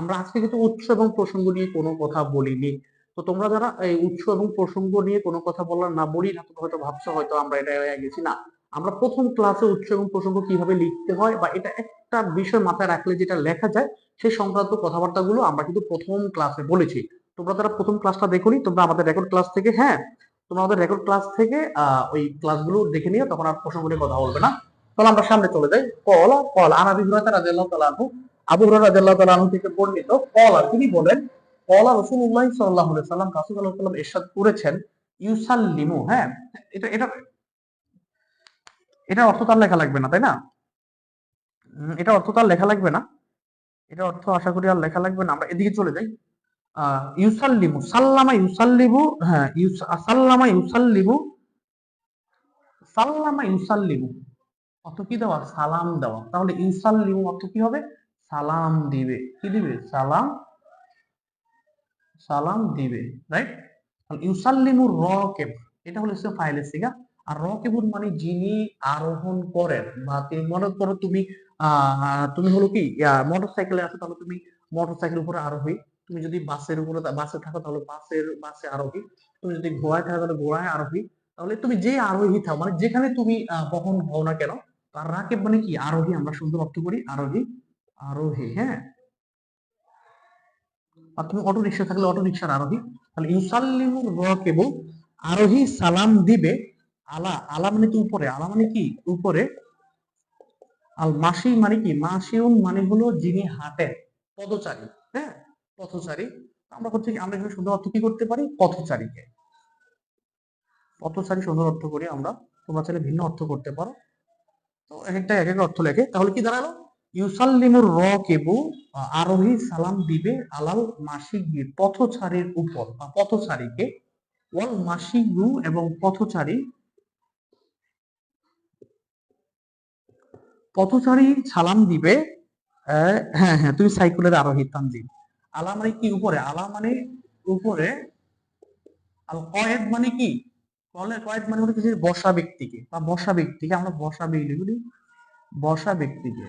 আমরা আজকে কিন্তু উৎস এবং প্রসঙ্গ নিয়ে কোনো কথা বলিনি। তো তোমরা যারা এই উৎস এবং প্রসঙ্গ নিয়ে কোনো কথা বলার না বলি না, তোমরা হয়তো ভাবছো হয়তো আমরা এটা হয়ে গেছি না। আমরা প্রথম ক্লাসে উৎস এবং প্রসঙ্গ কিভাবে লিখতে হয়, বা এটা একটা বিষয় মাথায় রাখলে যেটা লেখা যায়, সেই সংক্রান্ত কথাবার্তাগুলো আমরা কিন্তু প্রথম ক্লাসে বলেছি। তোমরা যারা প্রথম ক্লাসটা দেখোনি, তোমরা আমাদের রেকর্ড ক্লাস থেকে, হ্যাঁ, তোমরা আমাদের রেকর্ড ক্লাস থেকে ওই ক্লাসগুলো দেখে নিও, তখন আর প্রসঙ্গ নিয়ে কথা বলবে না। তাহলে আমরা সামনে চলে যাই। কলা কলা আন আবি হুরায়রা রাদিয়াল্লাহু তাআলা আনহু, আবু হুরায়রা রাদিয়াল্লাহু তাআলা আনহু থেকে বর্ণিত, কলা তিনি বলেন, কলা রাসূলুল্লাহ সাল্লাল্লাহু আলাইহি সাল্লাম, রাসূল সাল্লাল্লাহু আলাইহি সাল্লাম ইরশাদ করেছেন, ইউসাল্লিমু, হ্যাঁ, এটা এটা এটা অর্থ তার লেখা লাগবে না, তাই না? এটা অর্থ তার লেখা লাগবে না, এটা অর্থ আশা করি আর লেখা লাগবে না। আমরা এদিকে চলে যাই। ইউসাল্লিমু, সাল্লামা ইউসাল্লিমু, হ্যাঁ, সাল্লামা ইউসাল্লিমু, সাল্লামা ইউসাল্লিমু অর্থ কি দেওয়া, সালাম দেওয়া। তাহলে ইউসাল্লিমু অর্থ কি হবে, সালাম দিবে, কি দিবে, সালাম, সালাম দিবে, রাইট? তাহলে ইউসাল্লিমুর রাকিব, এটা হলো ইসম ফাইলের সিগা। আর রাকিবুন মানে যিনি আরোহণ করেন, বা তুমি মনে করো তুমি তুমি হলো কি মোটরসাইকেলে আছো, তাহলে তুমি মোটরসাইকেলের উপরে আরোহী। তুমি যদি বাসের উপরে বাসে থাকো তাহলে বাসে আরোহী। তুমি যদি ঘোড়ায় থাকো তাহলে ঘোড়ায় আরোহী। তাহলে তুমি যে আরোহী থাও, মানে যেখানে তুমি বহন হও না কেন, তার রাকিব মানে কি, আরোহী। আমরা সুন্দর অর্থ করি আরোহী, আরোহী, হ্যাঁ। আর তুমি অটো রিক্সা থাকলে অটো রিক্সার আরোহী। তাহলে ইউসাল্লিমুর রাকিবু, আরোহী সালাম দিবে, আলা, আলা মানে কি উপরে, আলা মানে কি উপরে, আল মাসি মানে কি, মাসিউন মানে হলো যিনি হাঁটেন, পদচারী, হ্যাঁ, পথচারী। আমরা হচ্ছে কি, আমরা এখানে সুন্দর অর্থ কি করতে পারি, পথচারীকে, পথচারী সুন্দর অর্থ করি আমরা। তোমরা চাইলে ভিন্ন অর্থ করতে পারো, তো এক একটা এক এক অর্থ লেখে। তাহলে কি দাঁড়ালো, ইউসাল্লিমুর রাকিবু, আরোহী সালাম দিবে, আলাল মাসিগি, পথচারীর উপর বা পথচারীকে, ওয়াল মাসিগু এবং পথচারী, পথচারী সালাম দিবে। হ্যাঁ হ্যাঁ, তুমি সাইকেলের আরোহী, তানজিম। আলা মানে কি উপরে, আলা মানে উপরে, আল কয়েদ মানে কি, কয়েদ মানে হলো কিছু বসা ব্যক্তিকে, বা বসা ব্যক্তিকে আমরা বসা ব্যক্তি বলি, বসা ব্যক্তিকে।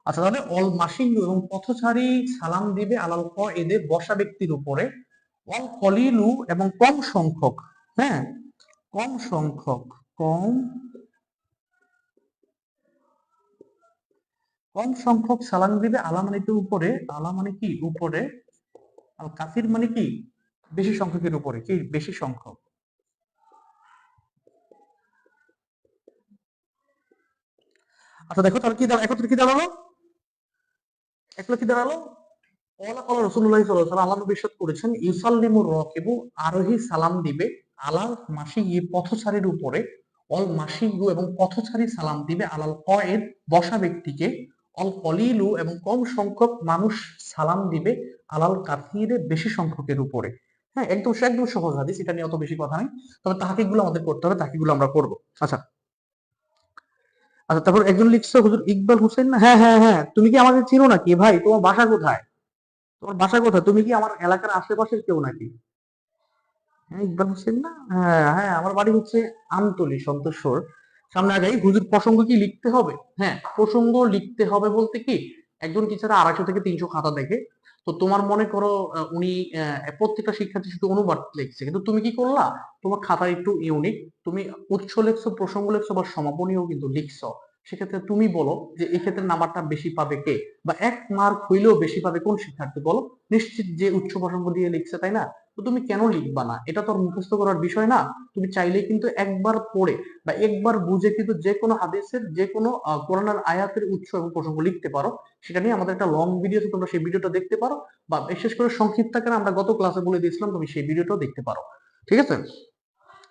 আচ্ছা, তাহলে অল মাসিঙ্গ এবং পথচারী সালাম দিবে, আলাল কয়েদে বসা ব্যক্তির উপরে, অল কলিলু এবং কম সংখ্যক, হ্যাঁ, কম সংখ্যক, কম কম সংখ্যক সালাম দিবে, আলা মানে কি উপরে, আলা মানে কি উপরে, আল কাসির মানে কি বেশি সংখ্যকের উপরে, কি বেশি সংখ্যক। আচ্ছা দেখো তাহলে কি দাঁড়ালো, একত্রে কি দাঁড়ালো, একলা কি দাঁড়ালো, ওয়ালা ক্বালা রাসূলুল্লাহ সাল্লাল্লাহু আলাইহি ওয়াসাল্লাম, আল্লাহ নবী ইরশাদ করেছেন, ইউসাল্লিমুর রাকিবু, আরোহী সালাম দিবে, আলাল মাশিয়্যি, পথচারীর উপরে, অল মাশিয়্যু এবং পথচারী সালাম দিবে, আলাল কয়েদ, বসা ব্যক্তিকে, অল কলিলু এবং কম সংখ্যক মানুষ সালাম দিবে, আলাল কাসিরে, বেশি সংখ্যকের উপরে। হ্যাঁ, একদম একদম সহজ হাদিস, এটা নিয়ে অত বেশি কথা নেই। তবে তাহকিকগুলো আমাদের করতে হবে, তাহকিকগুলো আমরা করব। আচ্ছা, আচ্ছা, তারপর একজন লিখছে হুজুর ইকবাল হোসেন না, হ্যাঁ হ্যাঁ হ্যাঁ, তুমি কি আমাকে চিনো নাকি ভাই, তোমার বাসা কোথায়, তোমার বাসা কোথায়, তুমি কি আমার এলাকার আশেপাশের কেউ নাকি? হ্যাঁ, ইকবাল হোসেন না, হ্যাঁ হ্যাঁ, আমার বাড়ি হচ্ছে আমতলী, সন্তোষর। সামনে আগাই। হুজুর প্রসঙ্গ কি লিখতে হবে? হ্যাঁ, প্রসঙ্গ লিখতে হবে বলতে কি, একজন টিচার 250 থেকে 300 খাতা দেখে। তো তোমার মনে করো উনি প্রত্যেকটা শিক্ষার্থী শুধু অনুবাদ লিখছে, কিন্তু তুমি কি করলা, তোমার খাতা একটু ইউনিক, তুমি উৎস লিখছো, প্রসঙ্গ লিখছো বা সমাপনীয় কিন্তু লিখছো। সেক্ষেত্রে তুমি বলো যে এই ক্ষেত্রে নাম্বারটা বেশি পাবে কে, বা 1 মার্ক হইলেও বেশি পাবে কোন শিক্ষার্থী বলো? নিশ্চিত যে উৎস প্রসঙ্গ দিয়ে লিখছে, তাই না? তো তুমি কেন লিখবা না? এটা তো আর মুখস্থ করার বিষয় না। তুমি চাইলে কিন্তু একবার পড়ে বা একবার বুঝে কিন্তু যে কোনো হাদিসের যে কোনো কোরআনের আয়াতের উৎস এবং প্রসঙ্গ লিখতে পারো। সেটা নিয়ে আমাদের একটা লং ভিডিও আছে, তোমরা সেই ভিডিওটা দেখতে পারো, বা বিশেষ করে সংক্ষিপ্ত আকারে আমরা গত ক্লাসে বলে দিয়েছিলাম, তুমি সেই ভিডিওটাও দেখতে পারো। ঠিক আছে?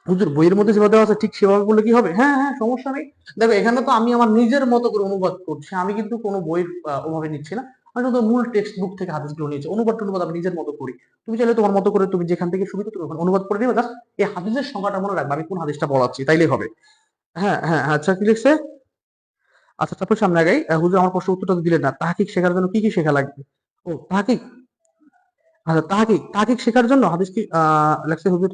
হুজুর বইয়ের মধ্যে যেভাবে দেওয়া আছে ঠিক সেভাবে বললে কি হবে? হ্যাঁ হ্যাঁ, সমস্যা নেই। দেখো এখানে তো আমি আমার নিজের মতো করে অনুবাদ করছি, আমি কিন্তু কোনো বইয়ের ওভাবে নিচ্ছি না। আমি শুধু মূল টেক্সট বুক থেকে হাদিসগুলো নিয়েছি, অনুবাদ টনুবাদ আমি নিজের মতো করি। তুমি চাইলে তোমার মতো করে তুমি যেখান থেকে সুবিধা তুমি ওখানে অনুবাদ করে নিবে, জাস্ট এই হাদিসের সংখ্যাটা মনে রাখবে আমি কোন হাদিসটা বলাচ্ছি, তাইলেই হবে। হ্যাঁ হ্যাঁ হ্যাঁ, আচ্ছা কি লিখছে? আচ্ছা তারপর সামনে আগাই। হুজুর আমার প্রশ্ন উত্তরটা তো দিলেন না, তাহকিক শেখার জন্য কি কি শেখা লাগবে? ও তাহকিক। আচ্ছা তাহকিক, তাহকিক শেখার জন্য হাদিস কি লেখছে হুজুর,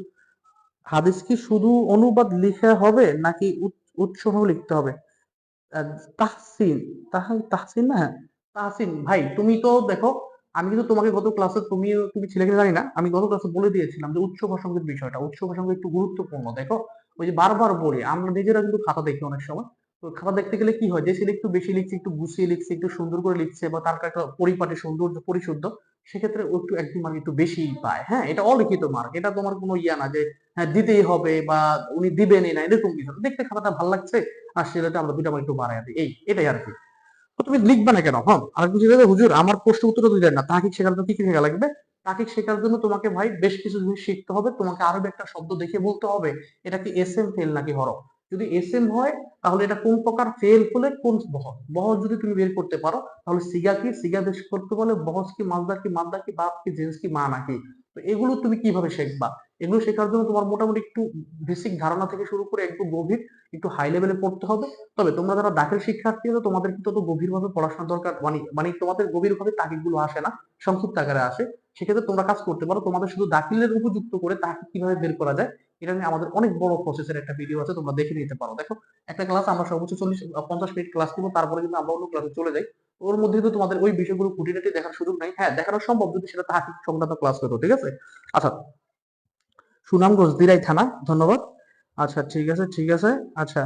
হাদিস কি শুধু অনুবাদ লিখা হবে নাকি উৎস লিখতে হবে? আহ, তাহসিন, তাহসিন না, হ্যাঁ তাহসিন ভাই, তুমি তো দেখো, আমি কিন্তু তোমাকে গত ক্লাসে, তুমি ছিলে কিনা জানি না, আমি গত ক্লাসে বলে দিয়েছিলাম যে উৎস প্রসঙ্গের বিষয়টা, উৎস প্রসঙ্গ একটু গুরুত্বপূর্ণ। দেখো ওই যে বারবার বলি, আমরা নিজেরা কিন্তু খাতা দেখি অনেক সময়। তো খাতা দেখতে গেলে কি হয়, যে ছেলে একটু বেশি লিখছে, একটু গুছিয়ে লিখছে, একটু সুন্দর করে লিখছে, বা তার একটা পরিপাটি সৌন্দর্য পরিশুদ্ধ, সেক্ষেত্রে ও একটু 1-2 মার্ক একটু বেশি পায়। হ্যাঁ, এটা অলিখিত মার্ক, এটা তোমার কোনো ইয়া না যে হ্যাঁ দিতেই হবে বা উনি দিবেনই না, এরকম কিছু না। দেখতে খাতাটা ভালো লাগছে আর সেটা আমরা 2টা মার্ক একটু বাড়াই দিই, এটাই আর কি। তো তুমি লিখবা না কেন? হ্যাঁ, আর কিছু দেবে হুজুর, আমার প্রশ্ন উত্তর দিলেন না, তাহকিক শেখার জন্য কি কি শেখা লাগবে? তাহকিক শেখার জন্য তোমাকে ভাই বেশ কিছু জিনিস শিখতে হবে, তোমাকে আরো একটা শব্দ দেখে বলতে হবে এটা কি এস এম ফেল নাকি হরফ। যদি এস এম হয় তাহলে এটা কোন প্রকার, ফেল হলে কোন বহর, বহর যদি তুমি বের করতে পারো তাহলে সিগা কি, সিগা বেশ করতে বলে বহস কি, মাসদার কি, মাদ্দা কি, বাপ কি, জেন্স কি, মানা কি। তো এগুলো তুমি কিভাবে শিখবা? এগুলো শেখার জন্য তোমার মোটামুটি একটু বেসিক ধারণা থেকে শুরু করে একটু গভীর, একটু হাই লেভেলে পড়তে হবে। তবে তোমরা যারা দাখিল শিক্ষার্থী আছো তোমাদের কিন্তু তত গভীরভাবে পড়াশোনা দরকার, মানে মানে তোমাদের গভীরভাবে তাকিদ গুলো আসে না, সংক্ষিপ্ত আকারে আসে। সেক্ষেত্রে তোমরা কাজ করতে পারো, তোমাদের শুধু দাখিলের উপযুক্ত করে তাকে কিভাবে বের করা যায় এটা নিয়ে আমাদের অনেক বড় প্রসেসের একটা ভিডিও আছে, তোমরা দেখে নিতে পারো। দেখো একটা ক্লাস আমরা সর্বোচ্চ 40-50 মিনিট ক্লাস নিবো, তারপরে কিন্তু আমরা অন্য ক্লাসে চলে যাই। ওর মধ্যে কিন্তু তোমাদের ওই বিষয়গুলো খুঁটিনাটি দেখার সুযোগ নাই। হ্যাঁ, দেখানো সম্ভব যদি সেটা তাহাকিক সংক্রান্ত ক্লাস হতো। ঠিক আছে? আচ্ছা, সুনামগঞ্জ দিরাই থানা, ধন্যবাদ। আচ্ছা ঠিক আছে ঠিক আছে। আচ্ছা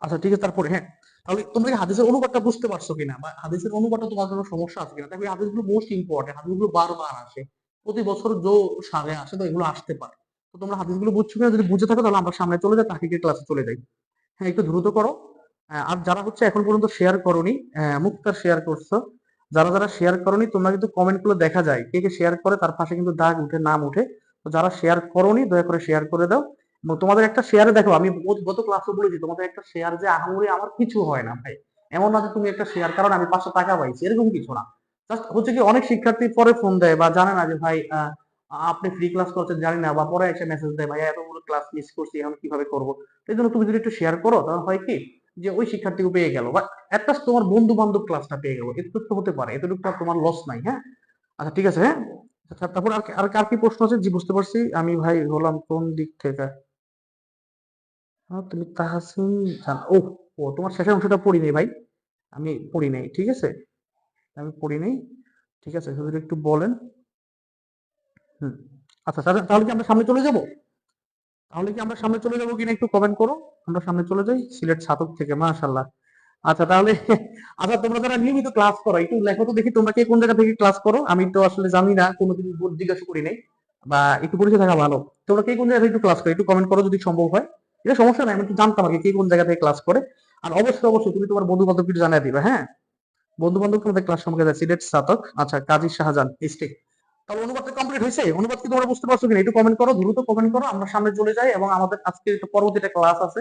আচ্ছা ঠিক আছে, তারপরে হ্যাঁ, তাহলে তোমরা কি হাদিসের অনুবাদটা বুঝতে পারছো কিনা, বা হাদিসের অনুবাদটা তোমার জন্য সমস্যা আছে কিনা? দেখো এই হাদিসগুলো মোস্ট ইম্পর্টেন্ট, হাদিসগুলো বারবার আসে, প্রতি বছর সালে আসে, তো এগুলো আসতে পারে। তো তোমরা হাদিসগুলো বুঝছো কিনা, যদি বুঝে থাকো তাহলে আমরা সামনে চলে যাই, তাহিকের ক্লাসে চলে যাই। হ্যাঁ একটু দ্রুত করো। আর যারা হচ্ছে এখন পর্যন্ত শেয়ার করনি, মুক্তার শেয়ার করছো, যারা যারা শেয়ার করনি তোমরা কিন্তু কমেন্ট গুলো দেখা যায় কে কে শেয়ার করে, তার পাশে কিন্তু দাগ উঠে, নাম উঠে। তো যারা শেয়ার করনি দয়া করে শেয়ার করে দাও। এবং তোমাদের একটা শেয়ারে দেখো, আমি গত ক্লাসে বলেছি তোমাদের একটা শেয়ার যে আহামরি আমার কিছু হয় না ভাই। এমন না যে তুমি একটা শেয়ার কারণ আমি 500 টাকা পাইছি, এরকম কিছু না। জাস্ট হচ্ছে কি, অনেক শিক্ষার্থী পরে ফোন দেয় বা জানে না যে ভাই আপনি ফ্রি ক্লাস করছেন জানি না, বা পরে এসে মেসেজ দেয় ভাই এতগুলো ক্লাস মিস করছি এখন কিভাবে করবো। এই জন্য তুমি যদি একটু শেয়ার করো তাহলে হয় কি, যে ওই শিক্ষার্থীকে পেয়ে গেল, বা একটা তোমার বন্ধু বান্ধব ক্লাসটা পেয়ে গেল, এটুকু তো হতে পারে, এতটুকু তো আর তোমার লস নাই। হ্যাঁ, আচ্ছা ঠিক আছে। হ্যাঁ, আচ্ছা তারপর আর কার কি প্রশ্ন আছে? জি বুঝতে পারছি আমি ভাই, হলাম কোন দিক থেকে? তুমি তাহাসিন জান, ও ও তোমার শেষের অংশটা পড়ি নাই ভাই, আমি পড়ি নাই। ঠিক আছে, আমি পড়ি নাই। ঠিক আছে, যদি একটু বলেন। হুম, আচ্ছা তাহলে কি আমরা সামনে চলে যাব? তাহলে কি আমরা সামনে চলে যাবো কিনা একটু কমেন্ট করো। আমরা সামনে চলে যাই, সিলেট ছাতক থেকে, মাশাআল্লাহ। আচ্ছা তাহলে আচ্ছা তোমরা যারা নিয়মিত ক্লাস করো একটু লেখো তো দেখি, তোমরা কে কোন জায়গা থেকে ক্লাস করো, আমি তো আসলে জানি না, কোনোদিন জিজ্ঞাসা করি নাই, বা একটু পরিচয় থাকা ভালো। তোমরা কে কোন জায়গা থেকে একটু ক্লাস করো একটু কমেন্ট করো যদি সম্ভব হয়। এটা সমস্যা নাই, আমি একটু জানতাম আর কি কে কোন জায়গা থেকে ক্লাস করে। আর অবশ্যই অবশ্যই তুমি তোমার বন্ধু বান্ধবকে একটু জানিয়ে দিবে। হ্যাঁ, বন্ধু বান্ধব তোমাদের ক্লাস সম্পর্কে জানে, সিলেট ছাতক, আচ্ছা কাজী শাহজাহান ডিস্ট্রিক্ট। তাহলে অনুবাদটা কমপ্লিট হয়েছে? অনুবাদ কি তোমরা বুঝতে পারছো কিনা একটু কমেন্ট করো, দ্রুত কমেন্ট করো, আমরা সামনে চলে যাই। এবং আমাদের আজকে একটা পরবর্তী একটা ক্লাস আছে,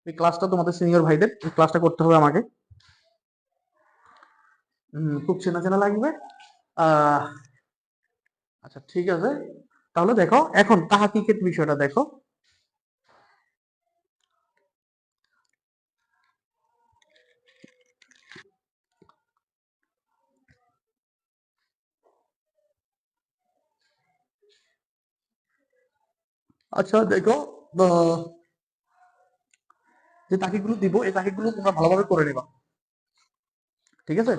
এই ক্লাসটা তোমাদের সিনিয়র ভাইদের, এই ক্লাসটা করতে হবে আমাকে। খুব চেনা চেনা লাগবে। আহ আচ্ছা ঠিক আছে, তাহলে দেখো এখন তাহাকিকের বিষয়টা দেখো। আচ্ছা দেখো, আহ, যে তাকিগুলো দিব এই তাকিগুলো তোমরা ভালোভাবে করে নিবা, ঠিক আছে?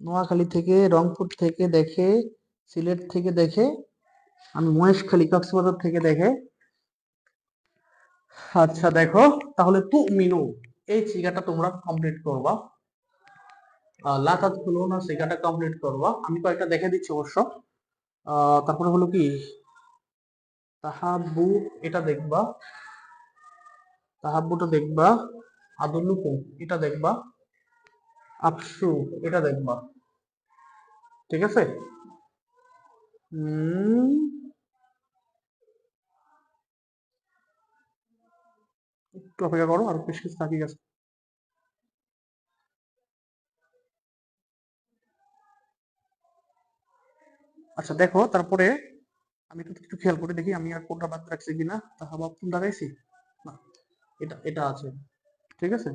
নোয়াখালী থেকে, রংপুর থেকে দেখে, সিলেট থেকে দেখে, আমি মহেশখালী কক্সবাজার থেকে দেখে। আচ্ছা দেখো, তাহলে তু মিনু এই শিখাটা তোমরা কমপ্লিট করবা। লাতাত হলো না শিখাটা কমপ্লিট করবা, আমি কয়েকটা দেখে দিচ্ছি অবশ্য। তারপরে হলো কি, তাহাব্বু এটা দেখবা, তাহাব্বুটা দেখবা, আদুল্লুকুম এটা দেখবা, আফসু এটা দেখবা, ঠিক আছে? উম, একটু অপেক্ষা করো, আর বেশ কিছু বাকি আছে। আচ্ছা দেখো, তারপরে আমি একটু একটু খেয়াল করে দেখি আমি আর কোনটা বাদ রাখছি কিনা। তাহাবাব কোন লাগাইছি? না, এটা এটা আছে, ঠিক আছে।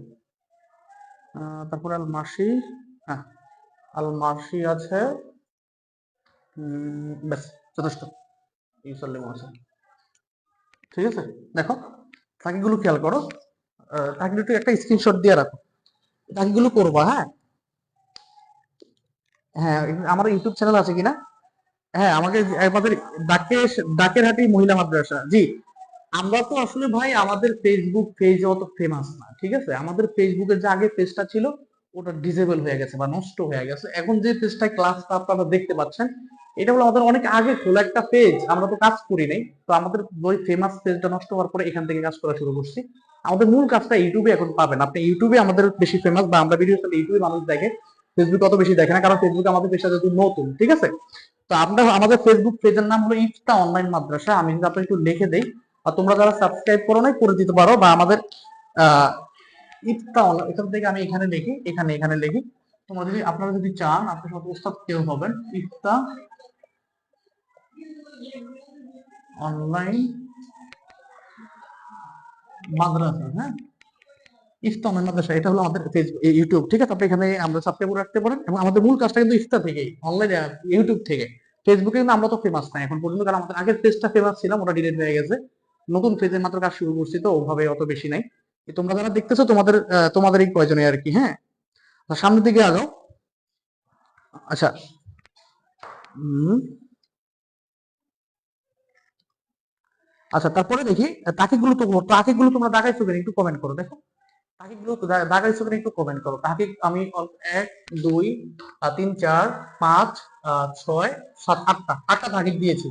তারপরে আল মাসি, হ্যাঁ আল মাসি আছে। ব্যাস, যথেষ্ট। ইউসাল্লিম আছে, ঠিক আছে। দেখো, বাকিগুলো খেয়াল করো। বাকিগুলো একটু একটা স্ক্রিনশট দিয়ে রাখো, বাকিগুলো করবা, হ্যাঁ। হ্যাঁ, আমার ইউটিউব চ্যানেল আছে কিনা? হ্যাঁ, আমাকে আমাদের ডাকের হাটি মহিলা মাদ্রাসা, জি। আমরা তো আসলে ভাই আমাদের ফেসবুক পেজ অত ফেমাস না, ঠিক আছে। আমাদের ফেসবুকের যে আগে পেজটা ছিল ওটা ডিসেবল হয়ে গেছে বা নষ্ট হয়ে গেছে। এখন যে পেজটা ক্লাসটা আপনারা দেখতে পাচ্ছেন, এটা হলো আমাদের অনেক আগে খোলা একটা পেজ, আমরা তো কাজ করি নাই। তো আমাদের ওই ফেমাস পেজটা নষ্ট হওয়ার পরে এখান থেকে কাজ করা শুরু করছি। আমাদের মূল কাজটা ইউটিউবে এখন পাবেন আপনি, ইউটিউবে আমাদের বেশি ফেমাস, বা আমরা ভিডিও ইউটিউবে মানুষ দেখে, ফেসবুকে অত বেশি দেখে না, কারণ ফেসবুকে আমাদের পেজটা যেহেতু নতুন, ঠিক আছে। তো আপনার আমাদের ফেসবুক পেজের নাম হলো ইফতা অনলাইন মাদ্রাসা, আমি যদি আপনাকে একটু লিখে দেই, আর তোমরা যারা সাবস্ক্রাইব করো নাই করে দিতে পারো, বা আমাদের আহ ইফতা এখান থেকে আমি এখানে লিখি, এখানে এখানে লিখি। তোমরা যদি আপনারা যদি চান আপনি সব উস্তাদ কেউ হবেন, ইফতা অনলাইন মাদ্রাসা, হ্যাঁ, ইফতা অনলাইন মাদ্রাসা, এটা হলো আমাদের ফেসবুক ইউটিউব, ঠিক আছে। আপনি এখানে আমরা সাবস্ক্রাইব করে রাখতে পারেন, এবং আমাদের মূল কাজটা কিন্তু ইফতা থেকে, অনলাইন ইউটিউব থেকে। ফেসবুকে কিন্তু আমরা তো ফেমাস নাই এখন পর্যন্ত, কারণ আমাদের আগের পেজটা ফেমাস ছিলাম, ওটা ডিলিট হয়ে গেছে। নতুন পেজে মাত্র কাজ শুরু করছি, তো ওভাবে অত বেশি নাই। তোমরা যারা দেখতেছো তোমাদের তোমাদের এই কয়জনে আর কি, হ্যাঁ। তো সামনের দিকে আগাও। আচ্ছা, হুম, আচ্ছা তারপরে দেখি তাকিগুলো তো, তাকিগুলো তোমরা দাগাইছো কিনা একটু কমেন্ট করো, দেখো। তাকিগুলো দাগাইছো কিনা একটু কমেন্ট করো। তাকি আমি এক, দুই, তিন, চার, পাঁচ, ছয়, সাত, আটটা আটটা তাকিক দিয়েছি।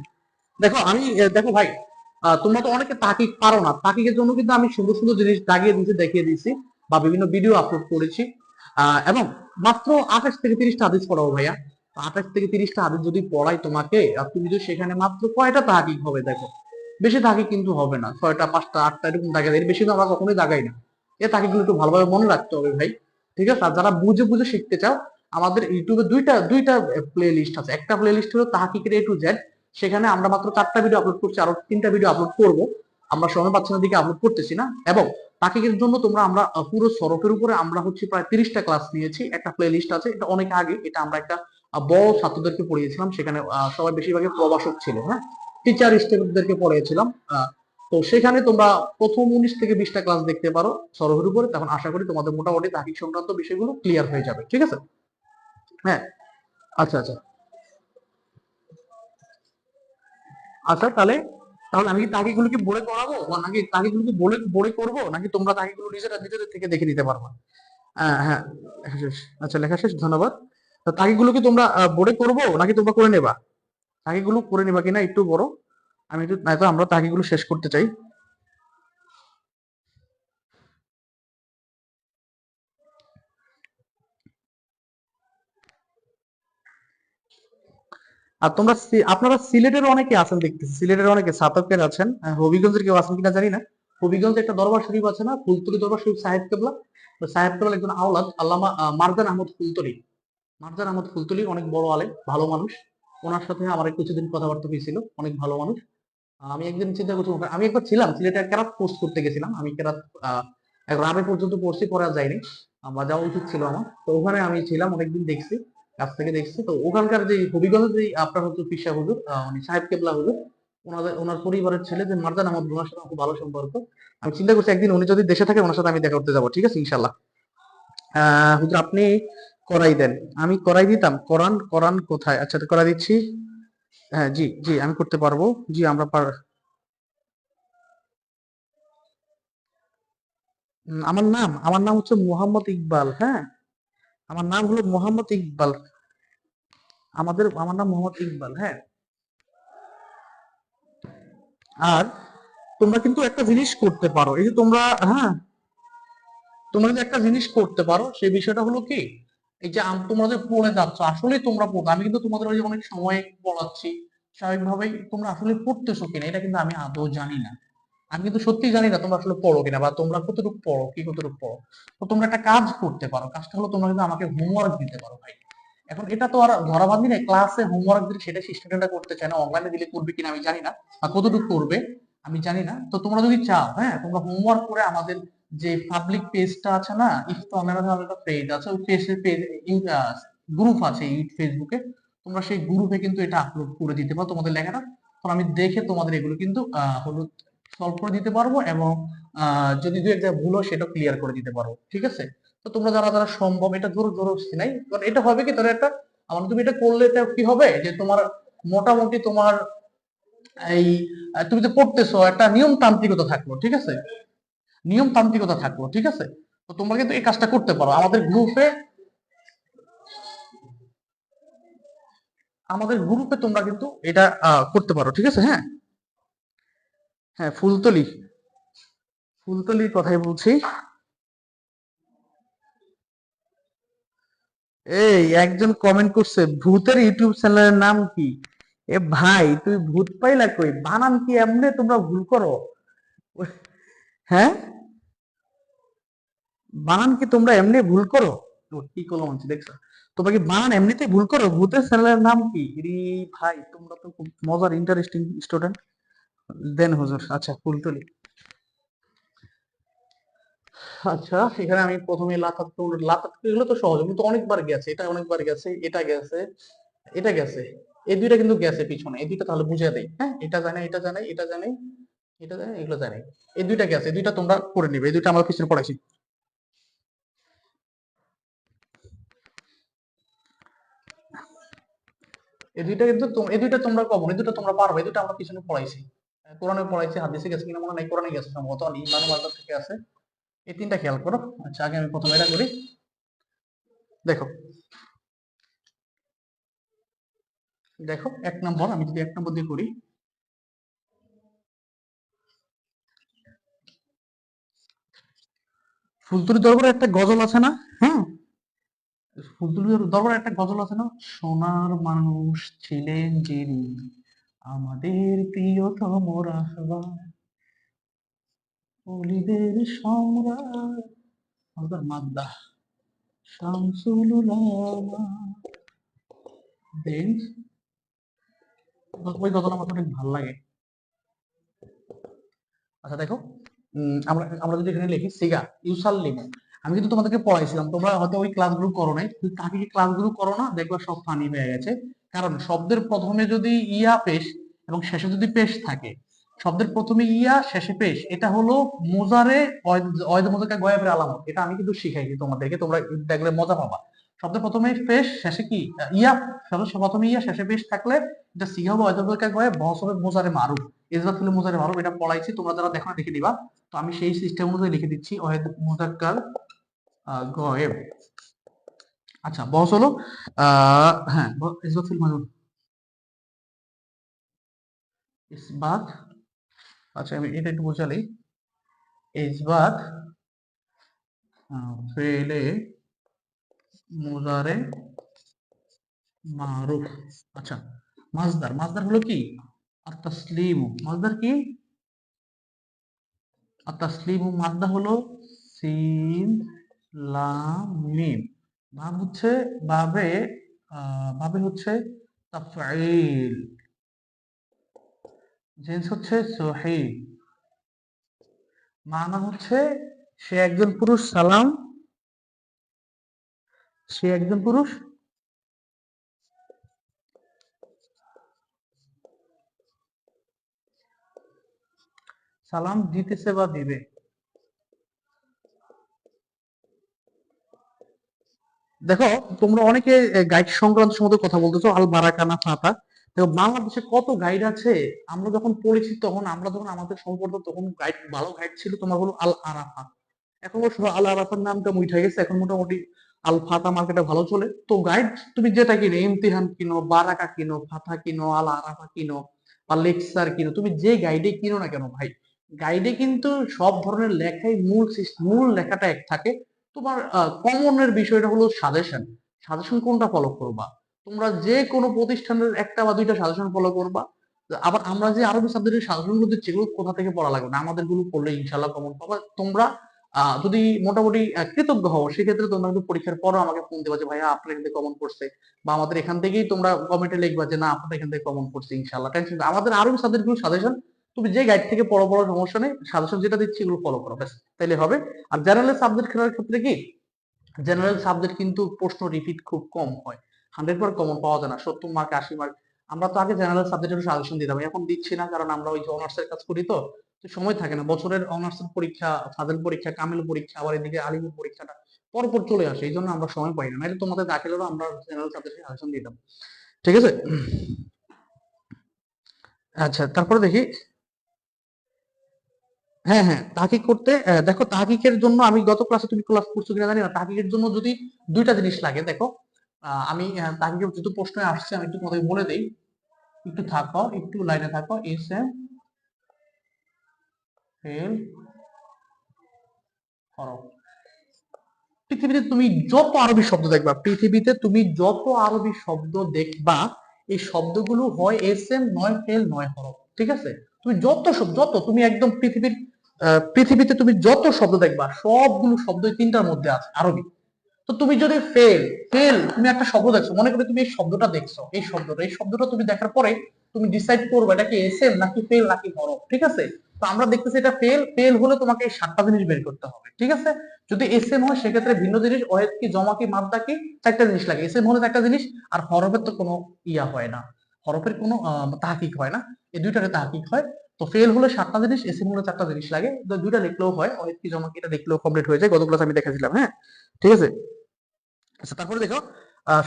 দেখো আমি দেখো ভাই, তোমরা তো অনেকে তাকিক পারো না, তাকিকের জন্য কিন্তু আমি সুন্দর সুন্দর জিনিস দাগিয়ে দিয়েছি, দেখিয়ে দিয়েছি, বা বিভিন্ন ভিডিও আপলোড করেছি। এবং মাত্র 28 থেকে 30টা হাদিস পড়াবো ভাইয়া। 28 থেকে 30টা হাদিস যদি পড়াই তোমাকে, আর তুমি যদি সেখানে মাত্র কয়টা তাহাকিক হবে দেখো। বেশি তাহাকিক কিন্তু হবে না, 6টা 5টা 8টা এরকম দাগে, এর বেশি তো আমরা কখনোই দাগাই না। এ তাহাকিকগুলো একটু ভালোভাবে মনে রাখতে হবে ভাই, ঠিক আছে। আর যারা বুঝে বুঝে শিখতে চাও, আমাদের ইউটিউবে দুইটা দুইটা প্লে লিস্ট আছে। একটা প্লে লিস্ট হলো তাহাকিকের A to Z, সেখানে আমরা মাত্র 4টা ভিডিও আপলোড করছি, আরো 3টা ভিডিও আপলোড করব। আমরা সময় পাচ্ছি না দিকে আপলোড করতেছি না। এবং তাকিকের জন্য তোমরা আমরা পুরো সরফের উপরে আমরা হচ্ছে প্রায় 30টা ক্লাস নিয়েছি, একটা প্লে লিস্ট আছে, এটা অনেক আগে, এটা আমরা একটা বড় ছাত্রদেরকে পড়িয়েছিলাম, সেখানে সবাই বেশিরভাগই প্রবাসক ছিল, হ্যাঁ, টিচার স্টুডেন্টদেরকে পড়িয়েছিলাম। তো সেখানে তোমরা প্রথম 19 থেকে 20টা ক্লাস দেখতে পারো সরফের উপরে, তখন আশা করি তোমাদের মোটামুটি তাকিক সংক্রান্ত বিষয়গুলো ক্লিয়ার হয়ে যাবে, ঠিক আছে। হ্যাঁ, আচ্ছা আচ্ছা। আচ্ছা তাহলে, আমি কি তাকিগুলো কি বলে করাবো, বা নাকি তাকিগুলো কি বলে বলে করবো, নাকি তোমরা তাকিগুলো নিজেরা নিজেদের থেকে দেখে নিতে পারবে? হ্যাঁ, লেখা শেষ। আচ্ছা লেখা শেষ, ধন্যবাদ। তো তাকিগুলো কি তোমরা বোর্ডে করবো নাকি তোমরা করে নেবা? তাকিগুলো করে নেবা কিনা একটু বড়, আমি একটু, নয়তো আমরা তাকিগুলো শেষ করতে চাই। আর তোমরা আপনারা সিলেটের অনেকে আছেন দেখতেছি, সিলেটের অনেকে ছাতকের আছেন, হবিগঞ্জের কেউ আছেন কিনা জানি না। হবিগঞ্জে একটা দরবার শরীফ আছে না, ফুলতলি দরবার শরীফ সাহেব কেবলা। তো সাহেব কেবলার একজন আওলাদ আল্লামা মারজান আহমদ ফুলতলি। মারজান আহমদ ফুলতলি অনেক বড় আলেম, ভালো মানুষ। ওনার সাথে আমার কিছুদিন কথাবার্তা হয়েছিল, অনেক ভালো মানুষ। আমি একদিন চিন্তা করছি, আমি একবার ছিলাম সিলেটে কেরাত পোস্ট করতে গেছিলাম, আমি কেরাত এক রাবে পর্যন্ত পড়ছি, পড়া যায়নি, আমার যাওয়া উচিত ছিল আমার। তো ওখানে আমি ছিলাম অনেকদিন, দেখছি। কাছ থেকে দেখছি। তো ওখানকার যে হবিগঞ্জের যে আপনার হচ্ছে পিসা হুজুর, উনি সাহেব কেবলা হুজুর, ওনার পরিবারের ছেলে যে মারজান আহমদ, ওনার সাথে খুব ভালো সম্পর্ক। আমি চিন্তা করছি একদিন উনি যদি দেশে থাকে ওনার সাথে আমি দেখা করতে যাবো, ঠিক আছে ইনশাল্লাহ। হুজুর আপনি করাই দেন, আমি করাই দিতাম। কোরআন কোরআন কোথায়? আচ্ছা করাই দিচ্ছি। হ্যাঁ জি জি আমি করতে পারবো। জি আমরা আমার নাম হচ্ছে মোহাম্মদ ইকবাল। হ্যাঁ, আমার নাম হলো মোহাম্মদ ইকবাল। আমার নাম মোহাম্মদ ইকবাল। হ্যাঁ, আর তোমরা কিন্তু একটা জিনিস করতে পারো, এই যে তোমরা, হ্যাঁ, তোমরা কিন্তু একটা জিনিস করতে পারো, সেই বিষয়টা হলো কি, এই যে তোমরা যে পড়ে যাচ্ছ আসলে তোমরা পড়ো, আমি কিন্তু তোমাদের ওই যে অনেক সময় পড়াচ্ছি, স্বাভাবিকভাবেই তোমরা আসলে পড়তেছো কিনা এটা কিন্তু আমি আদৌ জানি না। আমি কিন্তু সত্যি জানি না তোমরা আসলে পড়ো কিনা, বা তোমরা কতটুকু পড়ো, কি কতটুকু পড়ো। তো তোমরা একটা কাজ করতে পারো, কাজটা হলো তোমরা কিন্তু আমাকে হোমওয়ার্ক দিতে পারো ভাই। এখন এটা তো আর ধরাবাঁধি নেই, ক্লাসে হোমওয়ার্ক দিলে সেটা স্টুডেন্টরা করতে চায় না, অনলাইনে দিলে করবে কিনা আমি জানি না, বা কতটুকু করবে আমি জানি না। তো তোমরা যদি চাও, হ্যাঁ, তোমরা হোমওয়ার্ক করে আমাদের যে পাবলিক পেজটা আছে না, ইফতা অনলাইনে আমাদের একটা পেজ আছে, ওই পেজ গ্রুপ আছে ফেসবুকে, তোমরা সেই গ্রুপে কিন্তু এটা আপলোড করে দিতে পারো তোমাদের লেখাটা। তখন আমি দেখে তোমাদের এগুলো কিন্তু হলো সলভ করে দিতে পারবো, এবং যদি দু একটা ভুল হয় সেটা ক্লিয়ার করে দিতে পারবো, ঠিক আছে। তো তোমরা যারা যারা সম্ভব, এটা ধরো ধরো নাই, কারণ এটা হবে কি, তোর একটা আমার, তুমি এটা করলে এটা কি হবে যে তোমার মোটামুটি তোমার এই তুমি যে পড়তেছো একটা নিয়ম তান্ত্রিকতা থাকলো, ঠিক আছে, নিয়ম তান্ত্রিকতা থাকলো, ঠিক আছে। তো তোমরা কিন্তু এই কাজটা করতে পারো আমাদের গ্রুপে তোমরা কিন্তু এটা করতে পারো, ঠিক আছে। হ্যাঁ হ্যাঁ, ফুলতলির কথাই বলছি। এই একজন কমেন্ট করছে, ভূতের ইউটিউব চ্যানেলের নাম কি? এ ভাই তুই ভূত পাইলা কই? বানান কি এমনি তোমরা ভুল করো? হ্যাঁ, বানান কি তোমরা এমনি ভুল করো? ও, কি করলাম আনছি দেখছো? তোমরা কি বানান এমনিতে ভুল করো? ভূতের চ্যানেলের নাম কি রে? ভাই তোমরা তো খুব মজার ইন্টারেস্টিং স্টুডেন্ট। দেন হুজুর, আচ্ছা ফুলতলি। আচ্ছা, এখানে আমি প্রথমে লাতাত এগুলো তো সহজ, কিন্তু অনেকবার গেছে, এটা অনেকবার গেছে, এটা গেছে, এটা গেছে, এই দুইটা কিন্তু গেছে পিছনে, এই দুইটা তাহলে বুঝিয়ে দেই। হ্যাঁ, এটা জানে, এটা জানে, এটা জানে, এটা জানে, এগুলো জানে, এই দুইটা গেছে, এই দুইটা তোমরা করে নিবে, এই দুইটা আমরা পিছনে পড়াইছি। এই দুইটা তোমরা কমন, এই দুটো তোমরা পারবে, এই দুটো আমরা পিছনে পড়াইছি, কোরআনে পড়াইছি, হাদিসে গেছে কিনা মনে নাই, কোরআনে গেছে সম্ভবত, আর ইমানু মাজার থেকে আছে। এই তিনটা খেয়াল করো। আচ্ছা, আগে আমি প্রথমে এটা করি। দেখো, দেখো 1 নম্বর, আমি যদি 1 নম্বর দিয়ে করি, ফুলতুলি দরবারে একটা গজল আছে না? হ্যাঁ, ফুলতুলি দরবারে একটা গজল আছে না, সোনার মানুষ ছিলেন যিনি, আমাদের প্রিয়তম রাহবার, অলিদের সম্রাট, হযরত মাদ্দা, শামসুল উলামা। দেন ওই গজল আমার অনেক ভালো লাগে। আচ্ছা দেখো, আমরা আমরা যদি এখানে লিখি সিগা ইউসাল্লিমু, আমি কিন্তু তোমাদেরকে পড়াইছিলাম, তোমরা হয়তো ওই ক্লাসগুলো করো নাই, কিন্তু তাকে কি ক্লাসগুলো করো না, দেখবা সব ফানি হয়ে গেছে। কারণ শব্দের প্রথমে যদি ইয়া পেশ এবং শেষে যদি পেশ থাকে, শব্দের প্রথমে ইয়া শেষে পেশ, এটা হলো মুজারে অয়েদ মুজাক্কার গয়েবের আলামত, এটা আমি কিন্তু শিখাইছি তোমাদেরকে, তোমরা দেখলে মজা পাবা। শব্দের প্রথমে পেশ শেষে কি ইয়া, শব্দের প্রথমে ইয়া শেষে পেশ থাকলে এটা সিগা হবে অয়েদ মুজাক্কার গয়েব, বহস হবে মুজারে মারুফ, ইসবাত হলে মুজারে মারুফ, এটা পড়াইছি, তোমরা যারা দেখো না দেখে দিবা। তো আমি সেই সিস্টেম অনুযায়ী লিখে দিচ্ছি, ওয়াহিদ মুজাক্কার গয়েব। আচ্ছা, বহস হলো হ্যাঁ, ইসবাত ফিল মারুফ, ইসবাত। আচ্ছা আমি এটা একটু বোঝালি, ইসবাত ফেলে মুজারে মারুফ। আচ্ছা, মাজদার, মাজদার হলো কি, আর তাসলিম, মাজদার কি, আর তাসলিম, মাদ্দা হলো সিন লাম মিম, ভাব হচ্ছে বাবে, বাবে হচ্ছে তাফঈল, জেন্স হচ্ছে সহিহ, মানা হচ্ছে সে একজন পুরুষ, সালাম সে একজন পুরুষ, সালাম দিতেছে বা দিবে। দেখো, তোমরা অনেকে গাইড সংক্রান্ত সম্বন্ধে কথা বলতেছো, আল বারাকানা ফাতা। দেখো, বাংলাদেশে কত গাইড আছে। আমরা যখন পড়েছি, তখন আমরা যখন আমাদের সময় পড়তো, তখন গাইড, ভালো গাইড ছিল তোমার হলো আল আরাফা। এখন অবশ্য আল আরাফার নামটা উঠে গেছে, এখন মোটামুটি আল ফাতা মার্কেটে ভালো চলে। তো গাইড তুমি যেটা কিনো, ইমতিহান কিনো, বারাকা কিনো, ফাতা কিনো, আল আরাফা কিনো, বা লেকচার কিনো, তুমি যে গাইডে কিনো না কেন ভাই, গাইডে কিন্তু সব ধরনের লেখাই মূল লেখাটা এক থাকে। তোমার কমনের বিষয়টা হলো সাজেশন। সাজেশন কোনটা ফলো করবা, তোমরা যে কোনো প্রতিষ্ঠানের একটা বা দুইটা সাজেশন ফলো করবা। আবার আমরা যে আরবি সাবজেক্টের সাজেশন গুলো দিচ্ছি, এগুলো কোথা থেকে পড়া লাগবে না, আমাদের গুলো পড়লে ইনশাল্লাহ কমন পাবা তোমরা। যদি মোটামুটি কৃতজ্ঞ হও, সেক্ষেত্রে তোমরা কিন্তু পরীক্ষার পরও আমাকে ফোন দেবা যে ভাইয়া আপনার এখান থেকে কমন পড়ছে, বা আমাদের এখান থেকেই তোমরা কমেন্টে লিখবা যে না আপনার এখান থেকে কমন পড়ছে। ইনশাল্লাহ টেনশন, আমাদের আরবি সাবজেক্ট গুলো সাজেশন তুমি যে গাইড থেকে পড়ো পড়ো, সমস্যা নেই, সাজেশন যেটা দিচ্ছি এগুলো ফলো করো, ব্যাস তাইলে হবে। আর জেনারেল সাবজেক্ট খেলার ক্ষেত্রে কি, জেনারেল সাবজেক্ট কিন্তু প্রশ্ন রিপিট খুব কম হয়, 100 মার্ক কমন পাওয়া যায় না, 70 মার্ক 80 মার্ক। আমরা তো আগে জেনারেল সাবজেক্টের সাজেশন দিতাম, এখন দিচ্ছি না, কারণ আমরা ওই যে অনার্সের কাজ করি, তো তো সময় থাকে না, বছরের অনার্সের পরীক্ষা, ফাজেল পরীক্ষা, কামিল পরীক্ষা, আবার এদিকে আলিমের পরীক্ষাটা পরপর চলে আসে, এই জন্য আমরা সময় পাই না, নাহলে তোমাদের দাখিলেরও আমরা জেনারেল সাবজেক্টের সাজেশন দিতাম। ঠিক আছে। আচ্ছা, তারপরে দেখি। হ্যাঁ হ্যাঁ, তাহকিক করতে দেখো, তাহকিকের জন্য আমি গত ক্লাসে, তুমি ক্লাস করছো কিনা জানি না, তাহকিকের জন্য যদি দুইটা জিনিস লাগে, দেখো আমি তাহকিকের যেহেতু প্রশ্ন আসছে, আমি একটু তোমাদের বলে দেই, একটু থাকো, একটু লাইনে থাকো। এস এম ফেল করো। পৃথিবীতে তুমি যত আরবি শব্দ দেখবা, পৃথিবীতে তুমি যত আরবি শব্দ দেখবা, এই শব্দগুলো হয় এস এম, নয় ফেল, নয় হরফ। ঠিক আছে, তুমি যত শব্দ, যত তুমি একদম পৃথিবীতে তুমি যত শব্দ দেখবা, সবগুলো শব্দই তিনটার মধ্যে আছে আরবি। তো তুমি যদি ফেল, তুমি একটা শব্দ দেখছো, মনে করে তুমি এই শব্দটা দেখছো, এই শব্দটা তুমি দেখার পরে তুমি ডিসাইড করবে এটা কি এসএম নাকি ফেল নাকি হরফ। ঠিক আছে, তো আমরা দেখতেছি এটা ফেল। হলে তোমাকে এই 7টা জিনিস বের করতে হবে। ঠিক আছে, যদি এসএম হয় সেক্ষেত্রে ভিন্ন জিনিস, ওয়েদ কি, জমা কি, মাদ্দা কি, 4টা জিনিস লাগে। এসএম হলে একটা জিনিস, আর হরফের তো কোনো ইয়া হয় না, হরফের কোনো তাহকিক হয় না, এই দুইটারে তাহকিক হয়। তো ফেল হলে 7টা জিনিস, এসএম হলে 4টা জিনিস লাগে, তো দুইটা লিখলেও হয়, ওয়েদ কি, জমা কি, এটা লিখলেও কমপ্লিট হয়ে যায়, গত ক্লাস আমি দেখাছিলাম। হ্যাঁ, ঠিক আছে। আচ্ছা, তারপরে দেখো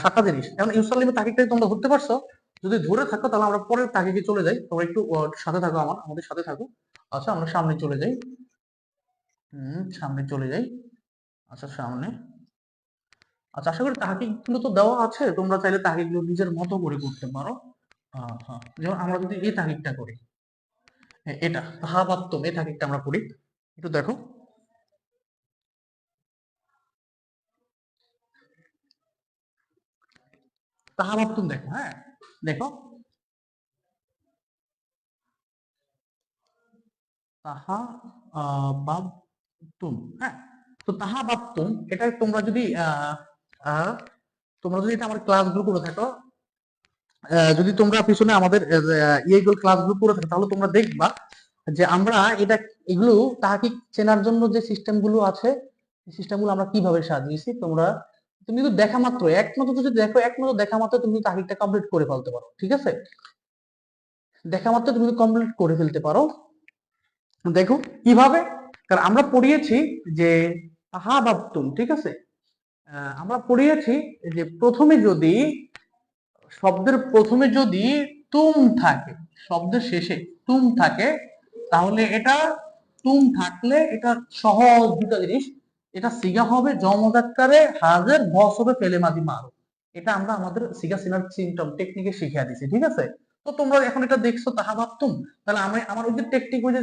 7টা জিনিস। এখন ইউসালিমের তাকিকটা তোমরা ধরতে পারছো, যদি ধরে থাকো তাহলে আমরা পরের তাকিকে চলে যাই, তোমরা একটু সাথে থাকো, আমাদের সাথে থাকো। আচ্ছা, আমরা সামনে চলে যাই। সামনে চলে যাই। আচ্ছা, সামনে। আচ্ছা, আশা করি তাহাকিক গুলো তো দেওয়া আছে, তোমরা চাইলে তাহাকিক গুলো নিজের মতো করে করতে পারো। হ্যাঁ, যেমন আমরা যদি এই তাহাকিকটা করি, এটা তাহাবাত্তম, এই তাহাকিকটা আমরা করি, একটু দেখো। তাহাবাত্তম দেখো, হ্যাঁ, দেখো, তাহা বাবতুম। হ্যাঁ, তো তাহা বাবতুম, এটা তোমরা যদি তোমরা যদি এটা আমার ক্লাসগুলো করে থাকো, যদি তোমরা পিছনে আমাদের ইয়েগুলো ক্লাসগুলো করে থাকো, তাহলে তোমরা দেখবা যে আমরা এটা, এগুলো তাহাকিক চেনার জন্য যে সিস্টেম গুলো আছে, সিস্টেম গুলো আমরা কিভাবে সাজিয়েছি, তুমি তো দেখা মাত্র, একমাত্র যদি দেখো, একমাত্র দেখা মাত্র তুমি তাহাকিকটা কমপ্লিট করে ফেলতে পারো। ঠিক আছে, দেখা মাত্র তুমি কমপ্লিট করে ফেলতে পারো। দেখো কিভাবে, কারণ আমরা পড়িয়েছি যে তাহা বাবতুম। ঠিক আছে, আমরা পড়িয়েছি যে প্রথমে যদি, শব্দের প্রথমে যদি তুম থাকে, শব্দের শেষে তুম থাকে, তাহলে এটা, তুম থাকলে এটা সহজ দুটো জিনিস, এটা সিগা হবে জমদাক্কারে হাজের, বস হবে ফেলে মাদি মারো। এটা আমরা আমাদের সিগা সিনার সিমটম টেকনিকে শিখিয়ে দিছি। ঠিক আছে, তো তোমরা এখন এটা দেখছো তাহা ভাবতুম, তাহলে আমি আমার ওই যে টেকনিক, ওই যে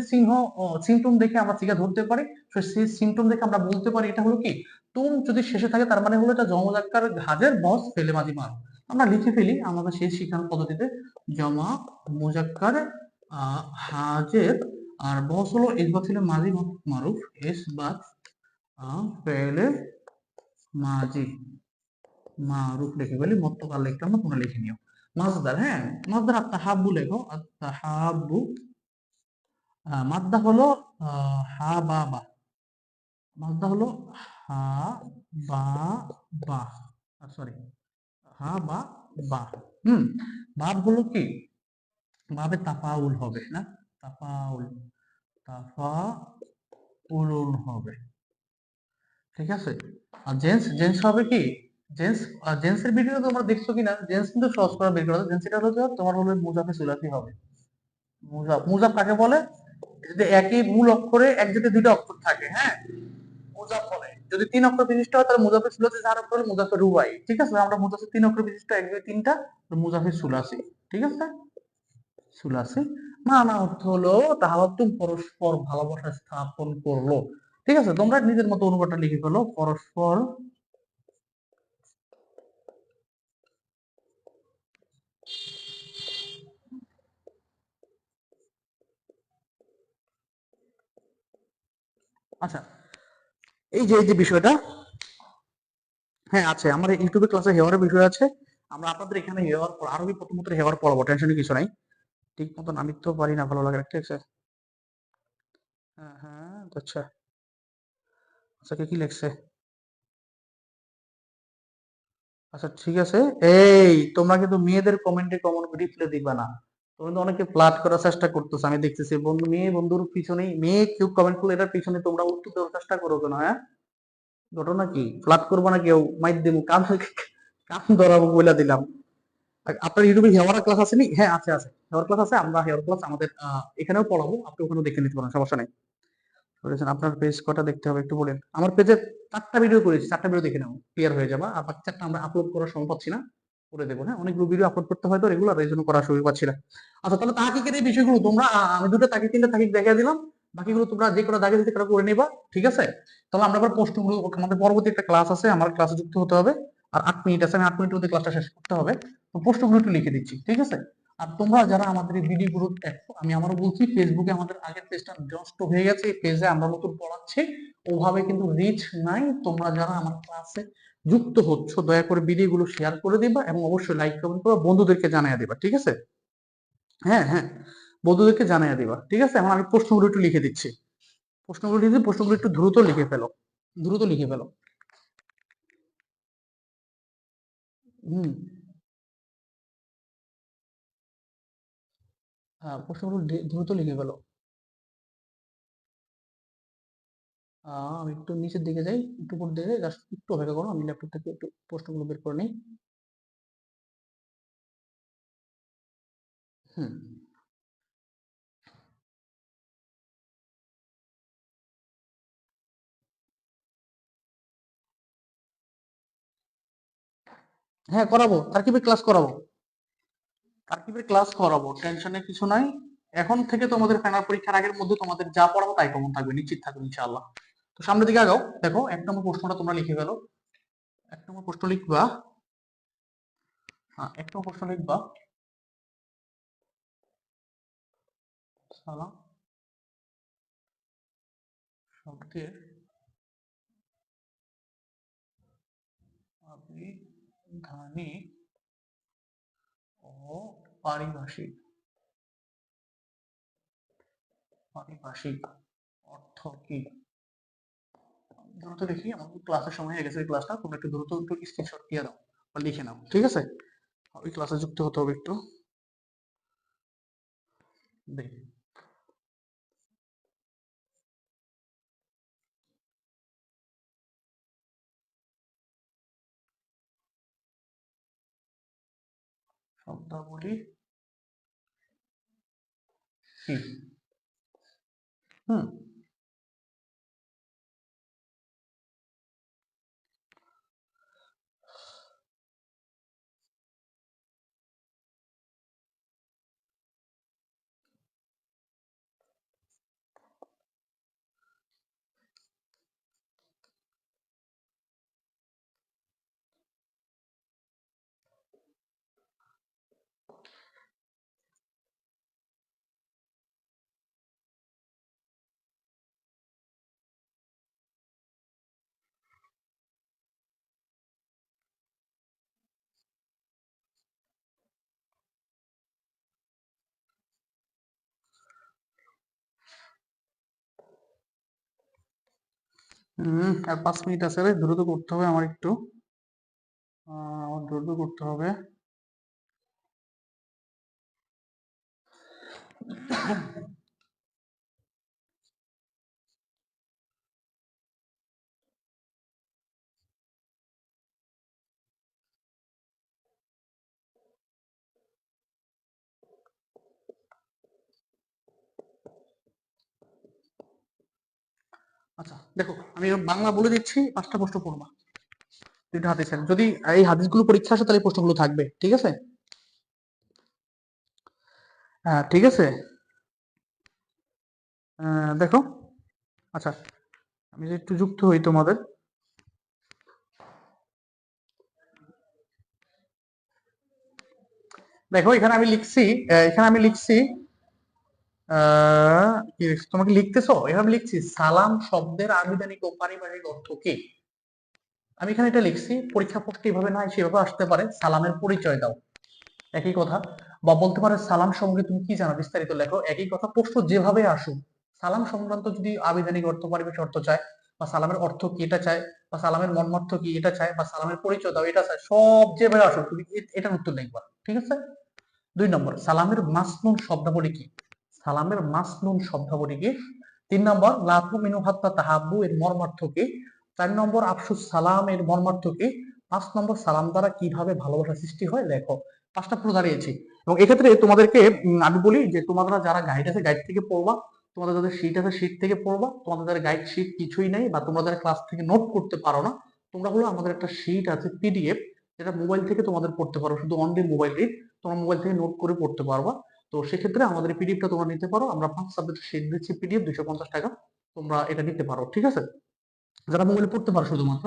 সিমটম দেখে আমরা সিগা ধরতে পারি, তো সেই সিমটম দেখে আমরা বলতে পারি এটা হলো কি, তুম যদি শেষে থাকে তার মানে হলো এটা জমদাক্কার হাজের, বস ফেলে মাদি মারো। আমরা লিখে ফেলি আমাদের সেই শিক্ষার পদ্ধতিতে, জমা মুজাক্কার হাজের, আর বস হলো ইসবাত ছিল মাজি মারুফ, ইসবাত ফেলে মাজি মারুফ লিখে ফেলি, মত্তকাল লিখলাম না, তোমরা লিখে নিও। মাজদার, হ্যাঁ, মাজদার আত্তাহাব্বু লেখো, আত্তাহাব্বু। মাদ্দা হলো হা বা বা, মাদ্দা হলো হা বা বা, সরি, হা বা বা। হুম, ভাব হলো কি, ভাবে তাফাউল হবে না, তাফাউল, তাফাউলুন হবে, ঠিক আছে। আর জেন্স জেন্স হবে কি, জেন্স, জেন্সের ভিডিও তোমরা দেখছো কিনা, জেন্স কিন্তু সহজ করে বের করা যায়। জেন্স এটা হলো যে তোমার হলো মুজাফে সুলাসি হবে। মুজাফ, মুজাফ কাকে বলে, যদি একই মূল অক্ষরে এক জায়গায় দুইটা অক্ষর থাকে, হ্যাঁ, মুজাফ বলে। যদি তিন অক্ষর বিশিষ্ট হয় তাহলে মুজাফে সুলাসি, চার অক্ষর হলে মুজাফে রুবাই, ঠিক আছে। আমরা মুজাফে তিন অক্ষর বিশিষ্ট এক দুই তিনটা, মুজাফে সুলাসি, ঠিক আছে। সুলাসি নানা অর্থ হলো তাহাবতুম পরস্পর ভালোবাসা স্থাপন করলো, ঠিক আছে। তোমরা নিজের মতো অনুবাদটা লিখে ফেলো, পরস্পর, আচ্ছা। এই যে বিষয়টা, হ্যাঁ আছে আমার ইউটিউবে ক্লাসে হেওয়ারের বিষয় আছে। আমরা আপনাদের এখানে হেওয়ার আরবি প্রথমত হেওয়ার পড়াবো, টেনশনের কিছু নাই। ঠিক মতন আমি তো পারি না, ভালো লাগে না, ঠিক আছে। হ্যাঁ হ্যাঁ, আচ্ছা। আচ্ছা কে কি লিখছে? আচ্ছা ঠিক আছে। এই তোমরা কিন্তু মেয়েদের কমেন্টে কমন রিপ্লাই দিবা না। তোমরা তো অনেকে ফ্লার্ট করার চেষ্টা করতেছো, আমি দেখতেছি। বন্ধু, মেয়ে বন্ধুর পিছনেই মেয়ে কেউ কমেন্ট করলে এটার পিছনে তোমরা উত্তর দেওয়ার চেষ্টা করো কেন, হ্যাঁ? ঘটনা কি? ফ্লার্ট করবো না কেউ, মাইর দেবো, কান কান ধরাবো বইলা দিলাম। আপনার ইউটিউবে হেওয়ার ক্লাস আছে নি? হ্যাঁ আছে আছে, হেওয়ার ক্লাস আছে। আমরা হেওয়ার ক্লাস আমাদের এখানেও পড়াবো, আপনি ওখানেও দেখে নিতে পারেন, সমস্যা নেই। বলেছেন আপনার পেজ কটা দেখতে হবে একটু বলেন। আমার পেজে 4টা ভিডিও করেছি, 4টা ভিডিও দেখে নাও, ক্লিয়ার হয়ে যাবে। আর বাকি 4টা আমরা আপলোড করার সময় পাচ্ছি না, করে দেবো, হ্যাঁ। অনেকগুলো ভিডিও আপলোড করতে হয় তো রেগুলার, এই জন্য করার সময় পাচ্ছি না। আচ্ছা তাহলে তাহকিকের এই বিষয়গুলো তোমরা আমি দুটো তাকিক, তিনটা তাকিক দেখা দিলাম, বাকিগুলো তোমরা যে কটা দাগে দিতে করে নিবা, ঠিক আছে। তাহলে আমরা আবার প্রশ্নগুলো, আমাদের পরবর্তী একটা ক্লাস আছে, আমার ক্লাসে যুক্ত হতে হবে। আর 8 মিনিট আছে, আমি 8 মিনিটের মধ্যে ক্লাসটা শেষ করতে হবে। তো প্রশ্নগুলো একটু লিখে দিচ্ছি, ঠিক আছে। আর তোমরা যারা আমাদের এই ভিডিওগুলো দেখো, আমি আবারও বলছি, ফেসবুকে আমাদের আগের পেজটা নষ্ট হয়ে গেছে, এই পেজে আমরা নতুন পড়াচ্ছি, ওভাবে কিন্তু রিচ নাই। তোমরা যারা আমার ক্লাসে যুক্ত হচ্ছ, দয়া করে ভিডিওগুলো শেয়ার করে দিবা এবং অবশ্যই লাইক কমেন্ট করবা, বন্ধুদেরকে জানিয়ে দিবা, ঠিক আছে। হ্যাঁ হ্যাঁ, বন্ধুদেরকে জানিয়ে দিবা, ঠিক আছে। এখন আমি প্রশ্নগুলো একটু লিখে দিচ্ছি, প্রশ্নগুলো লিখে, প্রশ্নগুলো একটু দ্রুত লিখে ফেলো, দ্রুত লিখে ফেলো। হুম। হ্যাঁ, প্রশ্নগুলো দ্রুত লিখে ফেলো। আমি একটু নিচের দিকে যাই, একটু উপর দিকে যাই, জাস্ট একটু অপেক্ষা করো, আমি ল্যাপটপ থেকে একটু প্রশ্নগুলো বের করে নিই। হুম। হ্যাঁ করাবো, তারকিবের ক্লাস করাবো, তারকিবের ক্লাস করাবো, টেনশনের কিছু নাই। এখন থেকে তোমাদের ফাইনাল পরীক্ষার আগের মধ্যে তোমাদের যা পড়াবো তাই কমন থাকবে, নিশ্চিত থাকবে ইনশাআল্লাহ। তো সামনের দিকে আগাও, দেখো 1 নম্বর প্রশ্নটা তোমরা লিখে ফেলো। 1 নম্বর প্রশ্ন লিখবা, হ্যাঁ 1 নম্বর প্রশ্ন লিখবা, সালাম শব্দের আবিধানিক ও পারিভাষিক, পারিভাষিক অর্থ কি? দ্রুত লিখি, আমার ক্লাসের সময় হয়ে গেছে, ওই ক্লাসটা তোমরা একটু দ্রুত একটু স্ক্রিনশট দিয়ে দাও বা লিখে নাও, ঠিক আছে। ওই ক্লাসে যুক্ত হতে হবে একটু, দেখি। শব্দাবলী কি? হুম। আর 5 মিনিট আছে রে, দ্রুত করতে হবে আমার একটু, আমার দ্রুত করতে হবে। আচ্ছা দেখো, আমি বাংলা বলে দিচ্ছি, 5টা প্রশ্ন পড়বা, 2টা হাদিসের। যদি এই হাদিসগুলো পরীক্ষা আসে তাহলে এই প্রশ্নগুলো থাকবে, ঠিক আছে? হ্যাঁ ঠিক আছে। দেখো, আচ্ছা আমি যদি একটু যুক্ত হই তোমাদের, দেখো এখানে আমি লিখছি, এখানে আমি লিখছি, কি লিখছি? তোমাকে লিখতেছো, এখানে আমি লিখছি সালাম শব্দের আবিধানিক ও পারিভাষিক অর্থ কি। আমি এখানে এটা লিখছি, পরীক্ষা প্রশ্ন এইভাবে না সেভাবে আসতে পারে, সালামের পরিচয় দাও, একই কথা। বা বলতে পারে সালাম সম্পর্কে তুমি কি জানো, বিস্তারিত লেখো, একই কথা। প্রশ্ন যেভাবে আসুক, সালাম সংক্রান্ত যদি আবিধানিক অর্থ পারিভাষিক অর্থ চায়, বা সালামের অর্থ কি এটা চায়, বা সালামের মর্মার্থ কি এটা চায়, বা সালামের পরিচয় দাও এটা চায়, সব যেভাবে আসুক তুমি এটার উত্তর লিখবা, ঠিক আছে? 2 নম্বর, সালামের মাসনুন শব্দাবলী কি? সালামের মাসনুন শব্দাবলী কি? 3 নম্বর, লাফু মিনু হাত্তা তাহাব্বু এর মর্মার্থ কি? 4 নম্বর, আফসুস সালাম এর মর্মার্থ কি? 5 নম্বর, সালাম দ্বারা কিভাবে ভালোবাসা সৃষ্টি হয় লেখো। 5টা প্রশ্ন দাঁড়িয়েছি, এবং এক্ষেত্রে তোমাদেরকে আমি বলি যে তোমরা যারা গাইড আছে গাইড থেকে পড়বা, তোমাদের যাদের শীট আছে শীট থেকে পড়বা, তোমাদের যারা গাইড শীট কিছুই নেই, বা তোমরা যারা ক্লাস থেকে নোট করতে পারো না, তোমরা হলো আমাদের একটা শীট আছে পিডিএফ, যেটা মোবাইল থেকে তোমাদের পড়তে পারো, শুধু অনলি মোবাইল রিড, তোমরা মোবাইল থেকে নোট করে পড়তে পারবা। তো সেক্ষেত্রে আমাদের পিডিএফটা তোমরা নিতে পারো, আমরা 5 সাবজেক্টের শীট দিচ্ছি পিডিএফ 250 টাকা, তোমরা এটা নিতে পারো, ঠিক আছে? যারা মোবাইলে পড়তে পারো শুধুমাত্র,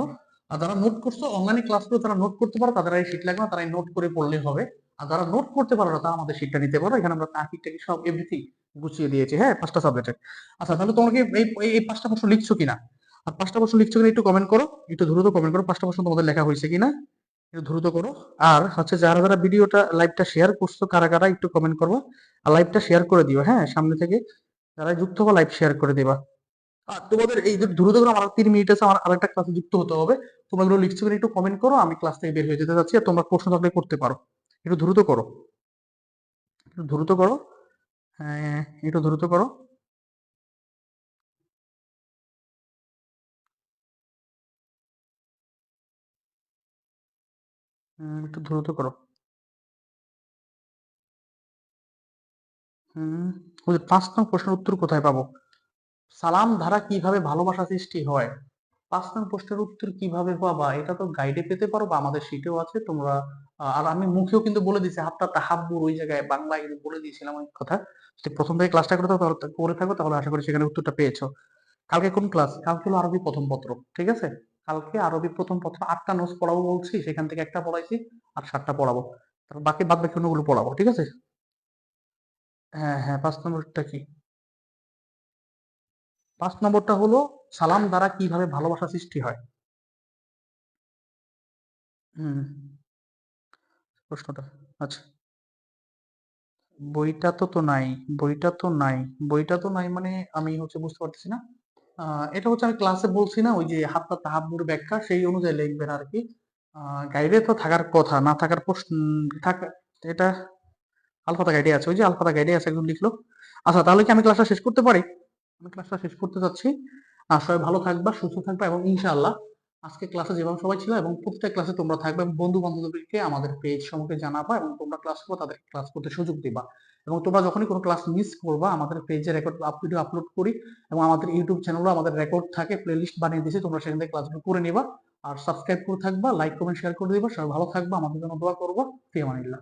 আর যারা নোট করছো অনলাইনে ক্লাস করে তারা নোট করতে পারো, তাদের এই শীট লাগবে না, তারা নোট করে পড়লেই হবে। আর যারা নোট করতে পারো না তারা আমাদের শীটটা নিতে পারো, এখানে আমরা টাকি টাকি সব এভরিথিং গুছিয়ে দিয়েছি, হ্যাঁ 5টা সাবজেক্টে। আচ্ছা তাহলে তোমরা কি এই 5টা প্রশ্ন লিখছো কিনা? আর 5টা প্রশ্ন লিখছো কিনা একটু কমেন্ট করো, একটু দ্রুত কমেন্ট করো, 5টা প্রশ্ন তোমাদের লেখা হয়েছে কিনা একটু দ্রুত করো। আর হচ্ছে যারা যারা ভিডিওটা লাইভটা শেয়ার করছো কারা কারা একটু কমেন্ট করবো, আর লাইভটা শেয়ার করে দিও, হ্যাঁ সামনে থেকে যারা যুক্ত হবে লাইভ শেয়ার করে দিবা। আর তোমাদের এই যে দ্রুত করে আমার 3 মিনিট আছে, আমার আরেকটা ক্লাসে যুক্ত হতে হবে, তোমরা এগুলো লিখছো কিনা একটু কমেন্ট করো, আমি ক্লাস থেকে বের হয়ে যেতে চাচ্ছি, আর তোমরা প্রশ্ন থাকলে করতে পারো, একটু দ্রুত করো, একটু দ্রুত করো, হ্যাঁ একটু দ্রুত করো। একটু দ্রুত করো। হুম, ওই 5 নং প্রশ্নের উত্তর কোথায় পাবো? সালাম ধারা কিভাবে ভালোবাসা সৃষ্টি হয়, 5 নং প্রশ্নের উত্তর কিভাবে পাবা? এটা তো গাইডে পেতে পারো, বা আমাদের শীটেও আছে তোমরা। আর আমি মুখেও কিন্তু বলে দিয়েছি, হাতটা তাহাব্বুর ওই জায়গায় বাংলায় কিন্তু বলে দিয়েছিলাম ওই কথা। যদি প্রথম থেকে ক্লাসটা করে থাকো করে থাকো তাহলে আশা করি সেখানে উত্তরটা পেয়েছো। কালকে কোন ক্লাস? কালকে হলো আরবি প্রথম পত্র, ঠিক আছে? কালকে আরবি প্রথম পত্র 8টা নোটস পড়াবো বলছি, সেখান থেকে একটা পড়াইছি, আর 7টা পড়াবো, তারপর বাদ বাকি অন্যগুলো পড়াবো, ঠিক আছে? হ্যাঁ হ্যাঁ, 5 নম্বরটা কি? 5 নম্বরটা হলো সালাম দ্বারা কিভাবে ভালোবাসা সৃষ্টি হয়। হুম, প্রশ্নটা, আচ্ছা বইটা তো নাই, বইটা তো নাই, বইটা তো নাই মানে আমি হচ্ছে বুঝতে পারতেছি না। এটা হচ্ছে আমি ক্লাসে বলছি না, ওই যে হাত্তা তাহাব্বুর ব্যাখ্যা সেই অনুযায়ী লিখবেন আর কি। গাইডে তো থাকার কথা, না থাকার প্রশ্ন থাকা, এটা আলফাদা গাইডে আছে, ওই যে আলফাদা গাইডে আছে, একদম লিখলো। আচ্ছা তাহলে কি আমি ক্লাসটা শেষ করতে পারি? আমি ক্লাসটা শেষ করতে চাচ্ছি। আর সবাই ভালো থাকবা, সুস্থ থাকবা, এবং ইনশাআল্লাহ আজকে ক্লাসে যেভাবে সবাই ছিল এবং প্রত্যেক ক্লাসে তোমরা থাকবে, এবং বন্ধু বান্ধবদেরকে আমাদের পেজ সম্পর্কে জানাবা, এবং তোমরা ক্লাস করবো তাদের ক্লাস করতে সুযোগ দিবা। এবং তোমরা যখনই কোনো ক্লাস মিস করবা, আমাদের পেজে রেকর্ড ভিডিও আপলোড করি, এবং আমাদের ইউটিউব চ্যানেলও আমাদের রেকর্ড থাকে, প্লে লিস্ট বানিয়ে দিয়েছি, তোমরা সেখান থেকে ক্লাসগুলো করে নিবা। আর সাবস্ক্রাইব করে থাকবা, লাইক কমেন্ট শেয়ার করে দিবা। সবাই ভালো থাকবা, আমাদের জন্য দোয়া করবা। ফি আমানিল্লাহ।